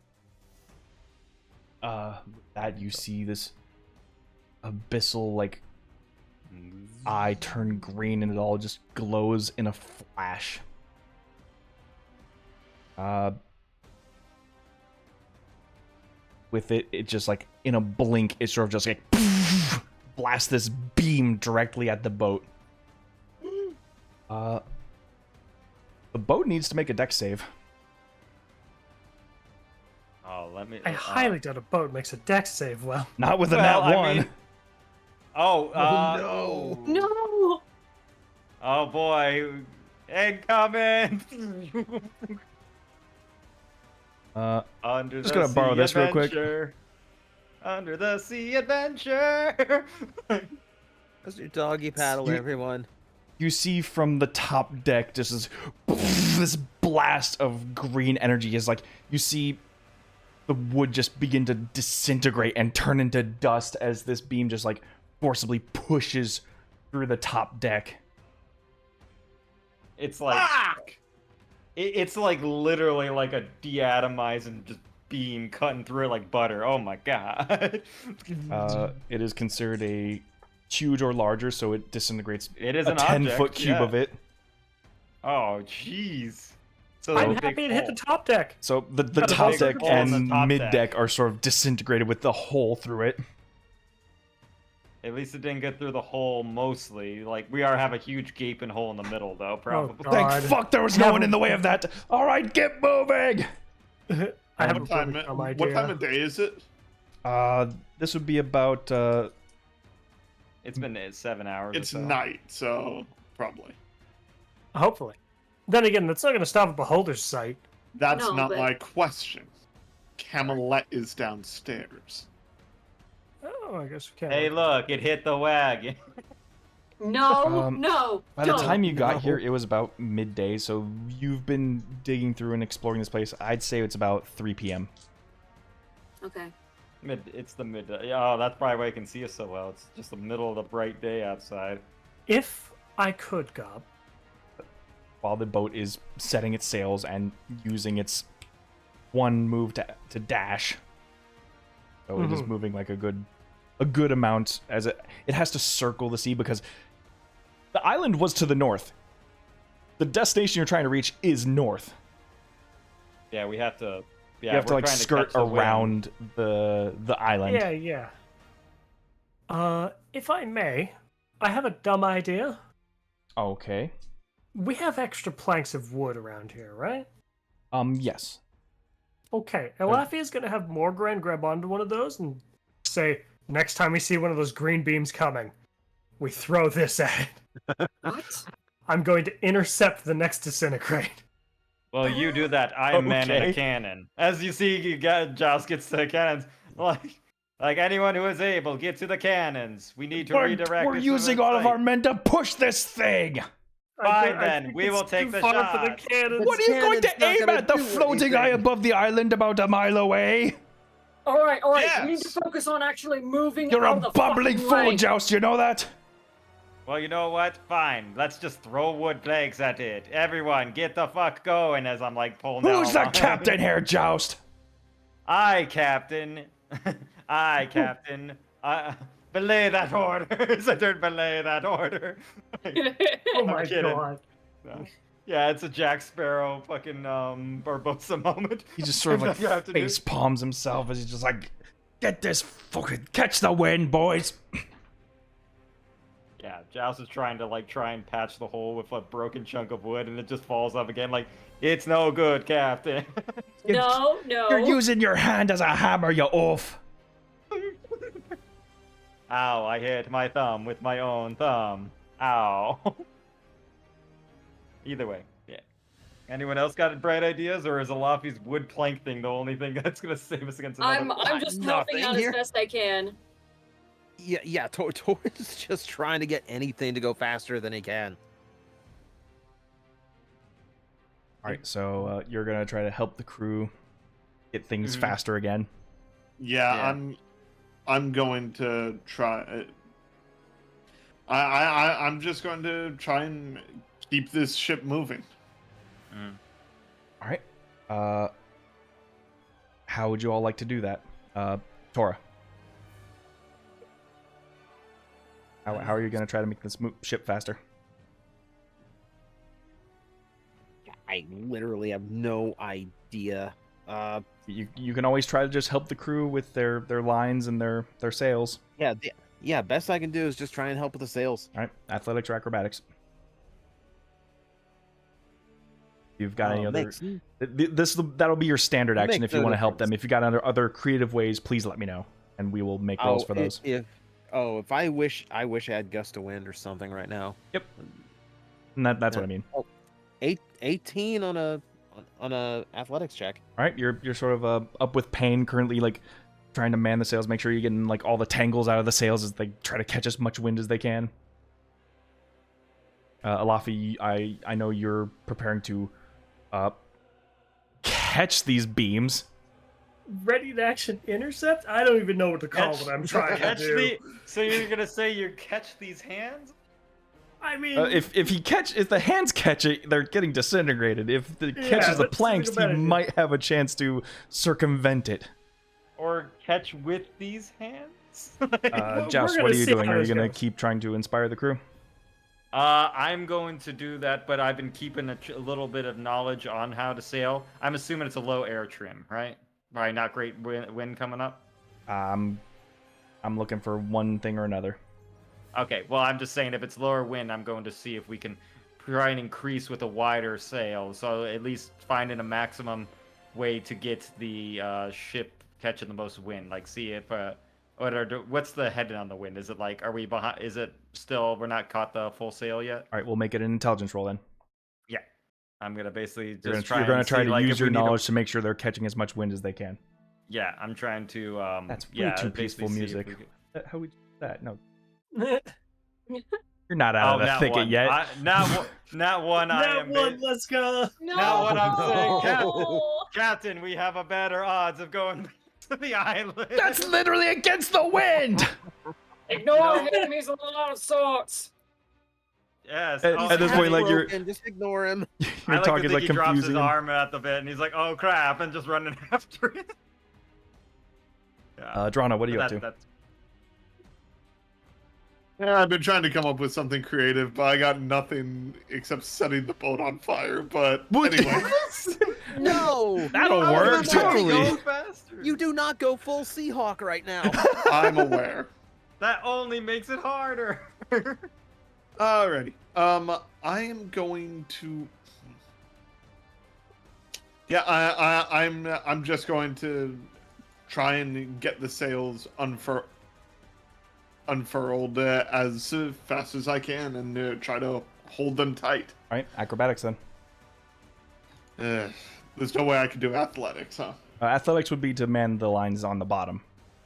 With that you see this abyssal like eye turn green and it all just glows in a flash. With it just like in a blink, it sort of just like blasts this beam directly at the boat. The boat needs to make a dex save. Oh, let me. I highly doubt a boat makes a dex save well. Not with a Well, nat I 1. mean- Oh, no. No! Oh boy, incoming! Under Just the gonna borrow sea this real quick. adventure. Under the sea adventure. That's your doggy paddle, everyone. You see from the top deck just this blast of green energy is like you see the wood just begin to disintegrate and turn into dust as this beam just like forcibly pushes through the top deck. It's like it's like literally like a deatomizing just beam cutting through it like butter. Oh my god. It is considered a huge or larger, so it disintegrates It is a an 10-foot object, cube yeah. of it. Oh jeez. So I'm there's a big happy it hit the hole. top deck. So the Got a top big deck hole in the and top mid deck. deck are sort of disintegrated with the hole through it. At least it didn't get through the hole mostly. Like we have a huge gaping hole in the middle though, probably. God. Thank fuck there was no one in the way of that. All right, get moving. I have What time? a dumb What idea. time of day is it? This would be about It's been 7 hours. It's or so. night, so probably. Hopefully. Then again, that's not going to stop a Beholder's sight. That's No, not but- my question. Camelot is downstairs. Oh, I guess we can. Hey, look! It hit the wagon. No, Um, no! by the don't. time you got No. here, it was about midday. So you've been digging through and exploring this place. I'd say it's about 3 p.m. Okay. It's the mid. Oh, that's probably why I can see us so well. It's just the middle of the bright day outside. If I could, Gob, While the boat is setting its sails and using its one move to dash, so it is moving like a good amount as it has to circle the sea because the island was to the north. The destination you're trying to reach is north. Yeah, we have to. Yeah, You have to we're like trying skirt catch the wind. around the island. Yeah. If I may, I have a dumb idea. Okay. We have extra planks of wood around here, right? Yes. Okay, Elafi is going to have Morgran grab onto one of those and say, next time we see one of those green beams coming, we throw this at it. What? I'm going to intercept the next disintegrate. Well, you do that. I'm man in a Okay. cannon. As you see, Joust gets to the cannons. Like anyone who is able, get to the cannons. We need to redirect. We're it to using the all of site. our men to push this thing. Fine, I then. think We it's will take too the far shot. for the cannons. What are you going cannon's to not aim gonna at? The do floating eye anything. above the island about a mile away? All right. We need to Yes. focus on actually moving You're out a of the bumbling fucking fool, way. Joust, you know that? Well, you know what? Fine. Let's just throw wood planks at it. Everyone, get the fuck going as I'm like pulling down Who's a the line. captain here, Joust? I, Captain. I, Captain. Belay that order. I turned belay that order. Oh my kidding. god. No. Yeah, it's a Jack Sparrow fucking Barbosa moment. He just sort of like That's what you have to do. face palms himself as he's just like, get this fucking, catch the wind, boys. Yeah, Joust is trying to try and patch the hole with a broken chunk of wood, and it just falls off again. Like, it's no good, Captain. No. You're using your hand as a hammer, you oaf. Ow! I hit my thumb with my own thumb. Ow. Either way, yeah. Anyone else got bright ideas, or is Alafi's wood plank thing the only thing that's gonna save us against another? I'm just helping nothing out here. as best I can. Yeah. Tor is just trying to get anything to go faster than he can. All right, so you're gonna try to help the crew get things faster again. Yeah, I'm going to try. I'm just going to try and keep this ship moving. All right. How would you all like to do that? Tora. How are you going to try to make this ship faster? I literally have no idea. You can always try to just help the crew with their lines and their sails. Yeah. Best I can do is just try and help with the sails. All right, athletics or acrobatics. You've got any other? That'll be your standard action if you want to help them. If you got other creative ways, please let me know, and we will make rolls for those. If I wish I had gust of wind or something right now. Yep. And that's what I mean. 18 on a athletics check. All right, you're sort of up with pain currently, like trying to man the sails. Make sure you're getting like all the tangles out of the sails as they try to catch as much wind as they can. Alafi, I know you're preparing to catch these beams. Ready to action intercept? I don't even know what to call what I'm trying to do. So you're gonna say you catch these hands? I mean, If the hands catch it, they're getting disintegrated. If it catches the let's planks, think about he it. might have a chance to circumvent it. Or catch with these hands? Joust, gonna what are you see doing? how Are you this going to goes. keep trying to inspire the crew? I'm going to do that, but I've been keeping a little bit of knowledge on how to sail. I'm assuming it's a low air trim, right? Right, not great wind coming up. I'm looking for one thing or another. Okay, well, I'm just saying if it's lower wind, I'm going to see if we can try and increase with a wider sail. So at least finding a maximum way to get the ship catching the most wind. Like, see if what's the heading on the wind? Is it like, are we behind? Is it still we're not caught the full sail yet? All right, we'll make it an intelligence roll then. Yeah, I'm gonna basically just You're going to try to use your if we need knowledge to make sure they're catching as much wind as they can. Yeah, I'm trying to. That's way yeah, too basically peaceful see if music. we could- How would you do that? No, you're not out of the not thicket one. yet. Not one. I that am. one, let's go. No. Now what I'm saying, No. Captain, we have a better odds of going to the island. That's literally against the wind. Ignore him. He's a lot of sorts. Yes. At this point, like, you're just ignore him. I you're like talking to think like he drops his confusing. him. arm at the bit, and he's like, "Oh crap!" and just running after it. Yeah. Drana, what are you up to? That's Yeah, I've been trying to come up with something creative, but I got nothing except setting the boat on fire. But anyway, No, That'll no, work, no, no, totally. no. faster. You do not go full Seahawk right now. I'm aware. That only makes it harder. Alrighty. I am going to. Yeah, I'm just going to try and get the sails unfurled as fast as I can and try to hold them tight. All right, acrobatics then. There's no way I can do athletics, huh? Athletics would be to man the lines on the bottom,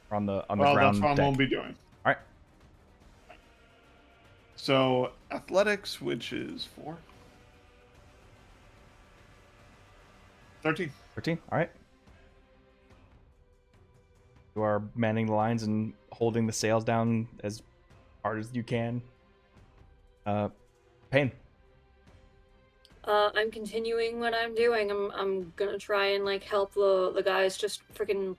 or on the Well, ground that's what I'm deck. gonna be doing. All right. So athletics, which is 4. 13. 13. All right. You are manning the lines and holding the sails down as hard as you can. Pain. I'm continuing what I'm doing. I'm gonna try and like help the guys just freaking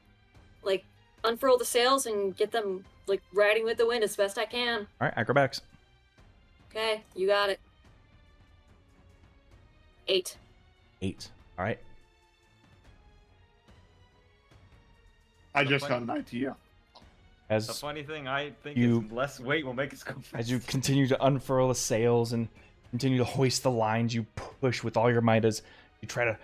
like unfurl the sails and get them like riding with the wind as best I can. All right, acrobatics. Okay, you got it. 8. 8. All right. I just got an idea. The As funny thing, I think you- is less weight will make us go faster. as you continue to unfurl the sails and continue to hoist the lines, you push with all your might as you try to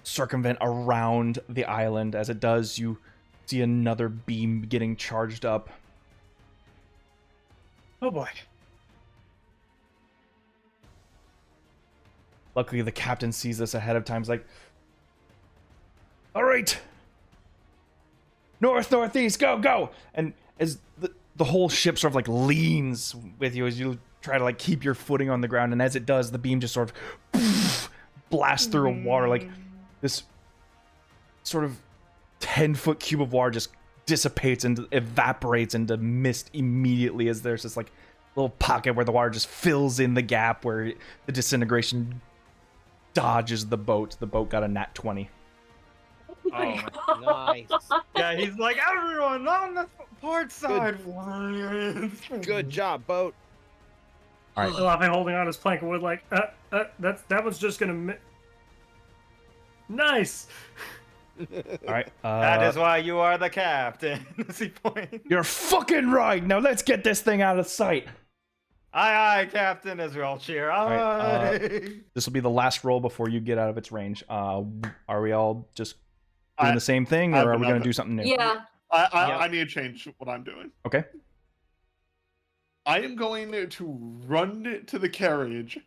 circumvent around the island. As it does, you see another beam getting charged up. Oh boy. Luckily, the captain sees this ahead of time. He's like, all right, north, northeast, go, go. And as the whole ship sort of like leans with you as you try to like keep your footing on the ground. And as it does, the beam just sort of blasts through a water. Like this sort of 10-foot cube of water just dissipates and evaporates into mist immediately as there's this like little pocket where the water just fills in the gap where the disintegration dodges the boat. The boat got a nat 20. Oh, Nice. yeah, he's like, everyone on the port side. Good job, boat. All right. Laffy holding on his plank of wood like, that one's just gonna Nice! All right. That is why you are the captain. As he points. You're fucking right. Now let's get this thing out of sight. Aye, aye, Captain, as we all cheer. Aye. right, This will be the last roll before you get out of its range. Are we all just doing the same thing, I have or are we going to another- do something new? Yeah. I need to change what I'm doing. Okay. I am going to run to the carriage,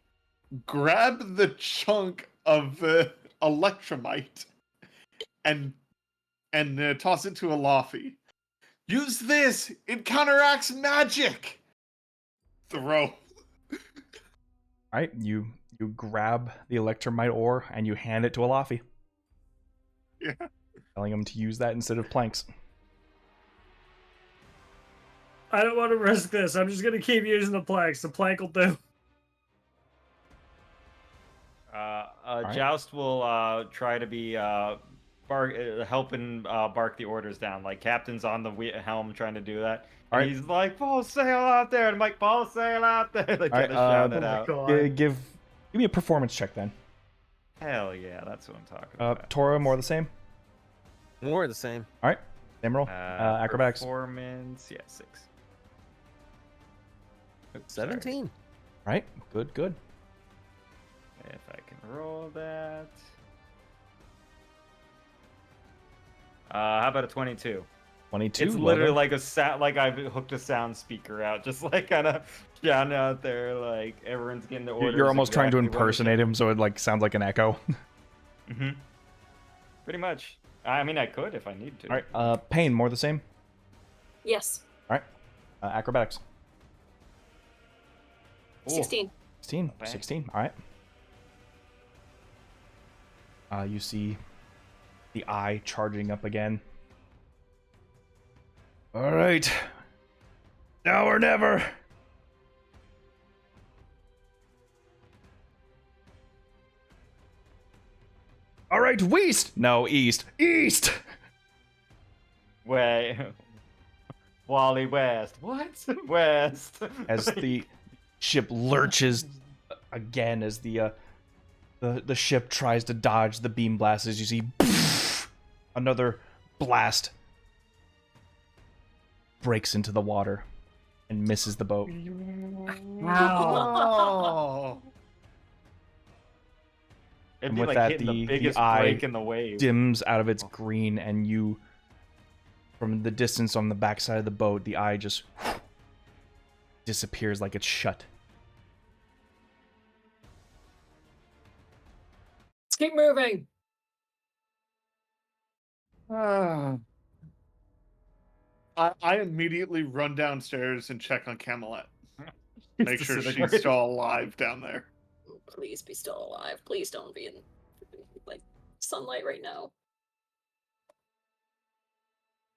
grab the chunk of electromite, and toss it to a Laffy. Use this! It counteracts magic! Throw. All right. You grab the electromite ore and you hand it to Alafi. Yeah. Telling him to use that instead of planks. I don't want to risk this. I'm just gonna keep using the planks. The plank will do. right. Joust will try to be helping bark the orders down. Like Captain's on the helm trying to do that. All And right. he's like, "Full sail out there!" And I'm like, "Full sail out there!" Like All right, trying to shout Oh it my out. god. Give me a performance check then. Hell yeah, that's what I'm talking about. Tora, more the same. More the same. All right. Same roll. Acrobatics. Performance, yeah, 6. Oops, sorry. 17. All right. Good. Good. If I can roll that. How about a 22? 22. It's well literally done. like a sound, like I've hooked a sound speaker out, just like kind of shouting out there, like everyone's getting the orders. You're almost trying to exactly what it impersonate him, so it like sounds like an echo. Mm-hmm. Pretty much. I mean, I could if I need to. All right. Pain, more the same. Yes. All right. Acrobatics. Ooh. 16. 16. bad. 16. All right. You see the eye charging up again. All right. Now or never. All right, west. No, east. East. Wait. Wally West. What? West. As the ship lurches again, as the ship tries to dodge the beam blast, as you see another blast breaks into the water and misses the boat. Oh. It'd And be with like that, hitting the the biggest eye break in the wave. dims out of its green, and you, from the distance on the backside of the boat, the eye just disappears like it's shut. Let's keep moving. I immediately run downstairs and check on Camelot. Make sure she's disintegrated. still alive down there. Please be still alive. Please don't be in like sunlight right now.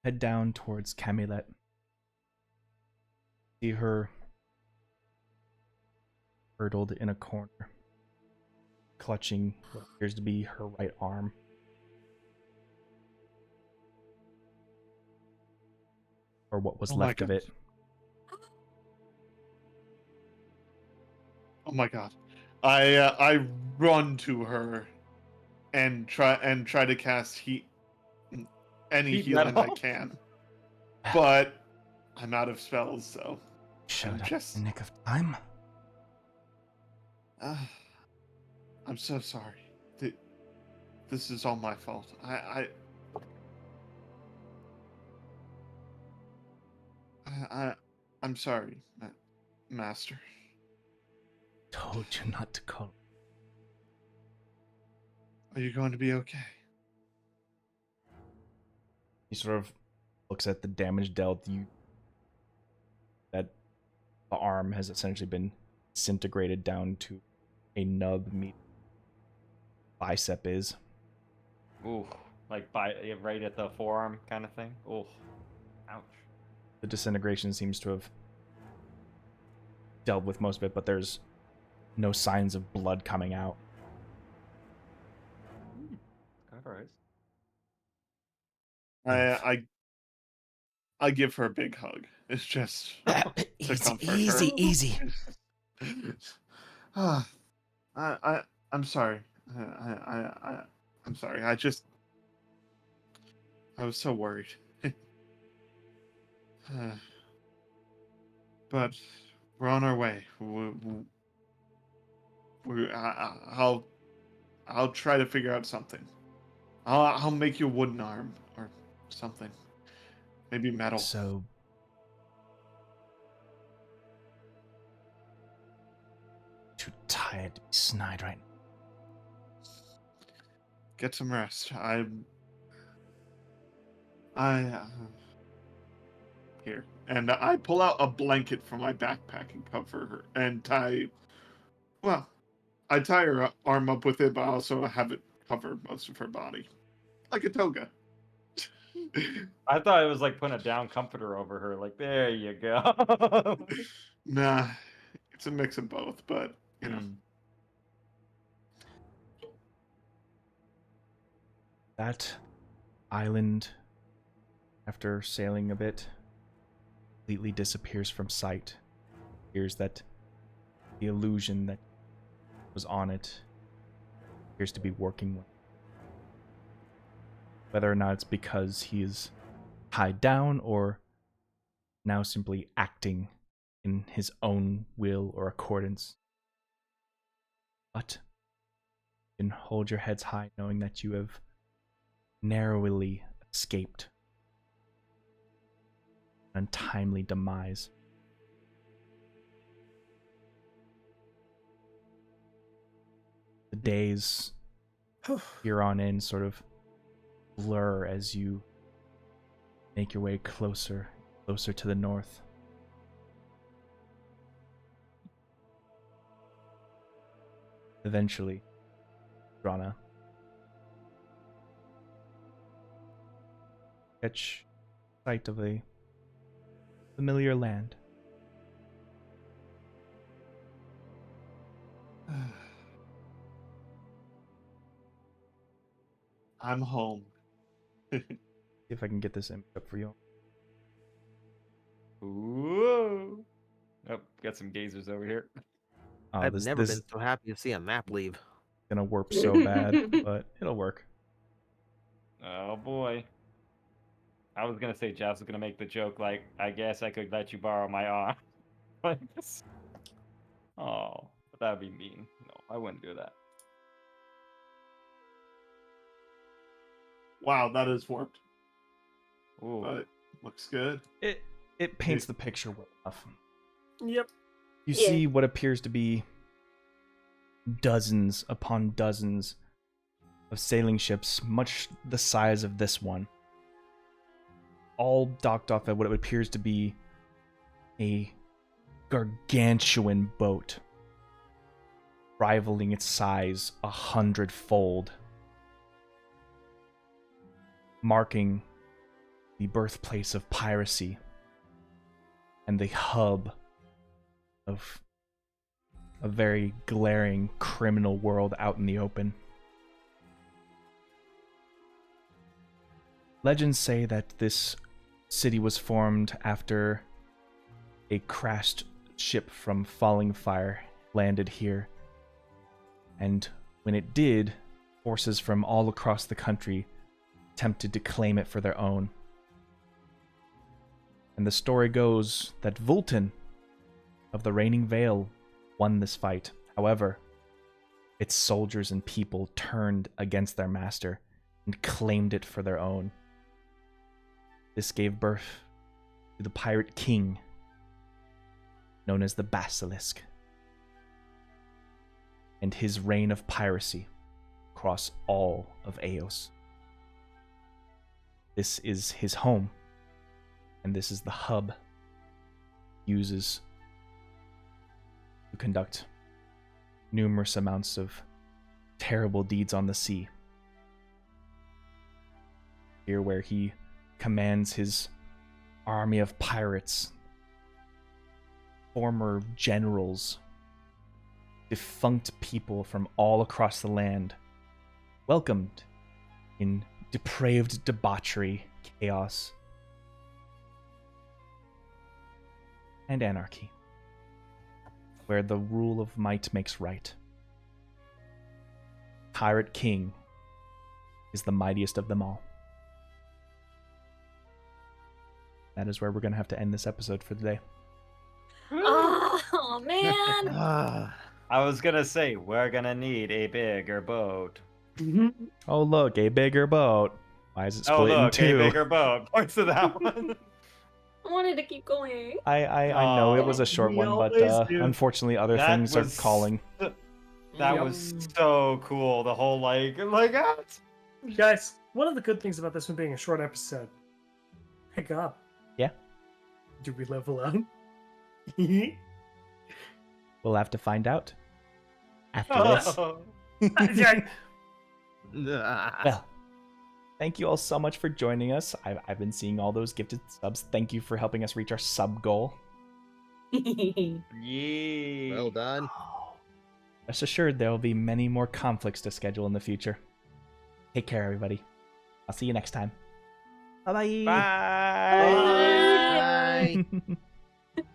Head down towards Camelot. See her hurtled in a corner, clutching what appears to be her right arm. Or what was Oh my left of God. it. Oh my god. I run to her and try to cast any Heat healing I metal. can. But I'm out of spells, so Showed I'm up just in the nick of time. I'm so sorry. This is all my fault. I'm sorry, Master. Told you not to call. Are you going to be okay? He sort of looks at the damage dealt. That the arm has essentially been disintegrated down to a nub meat bicep is. Ooh, like right at the forearm kind of thing. Ooh, ouch. The disintegration seems to have dealt with most of it, but there's no signs of blood coming out. Alright. I give her a big hug. It's just to Easy, comfort easy, her. easy. I'm sorry. I'm sorry. I was so worried. But we're on our way. I'll try to figure out something. I'll make you a wooden arm or something. Maybe metal. So too tired to be snide right now. Get some rest. Here, and I pull out a blanket from my backpack and cover her and tie. Well, I tie her arm up with it, but I also have it cover most of her body, like a toga. I thought it was like putting a down comforter over her. Like, there you go. Nah, it's a mix of both, but you know. Mm. That island, after sailing a bit, completely disappears from sight. It appears that the illusion that was on it appears to be working. Whether or not it's because he is tied down or now simply acting in his own will or accordance. But you can hold your heads high knowing that you have narrowly escaped an untimely demise. The days here on in sort of blur as you make your way closer to the north. Eventually, Drana, catch sight of a familiar land. I'm home. See if I can get this image up for you. Ooh. Oh, got some gazers over here. Oh, I've this never is been so happy to see a map leave. gonna warp so bad, but it'll work. Oh boy. I was gonna say Jeff's gonna make the joke like, I guess I could let you borrow my arm. Like this. Oh, but that'd be mean. No, I wouldn't do that. Wow, that is warped, Ooh. but looks good. It paints the picture well enough. Yep. You Yeah. see what appears to be dozens upon dozens of sailing ships, much the size of this one, all docked off at what appears to be a gargantuan boat, rivaling its size 100-fold, marking the birthplace of piracy and the hub of a very glaring criminal world out in the open. Legends say that this city was formed after a crashed ship from Falling Fire landed here. And when it did, forces from all across the country attempted to claim it for their own. And the story goes that Vultan of the Reigning Vale won this fight. However, its soldiers and people turned against their master and claimed it for their own. This gave birth to the pirate king, known as the Basilisk, and his reign of piracy across all of Eos. This is his home, and this is the hub he uses to conduct numerous amounts of terrible deeds on the sea. Here where he commands his army of pirates, former generals, defunct people from all across the land, welcomed in depraved debauchery, chaos, and anarchy, where the rule of might makes right. Pirate King is the mightiest of them all. That is where we're going to have to end this episode for today. Oh man. Ah, I was gonna say we're gonna need a bigger boat. Oh, look, a bigger boat. Why is it Oh split in look, a two? bigger boat. Points to that one. I wanted to keep going. I know it was a short We one, but always do. unfortunately other That things are was- calling. That Yep. was so cool. The whole like Guys, one of the good things about this one being a short episode. Hey, God. Yeah? Do we level up? We'll have to find out after this. Oh. Well, thank you all so much for joining us. I've been seeing all those gifted subs. Thank you for helping us reach our sub goal. Yeah. well done. Rest assured, there will be many more conflicts to schedule in the future. Take care, everybody. I'll see you next time. Bye-bye. Bye. Bye.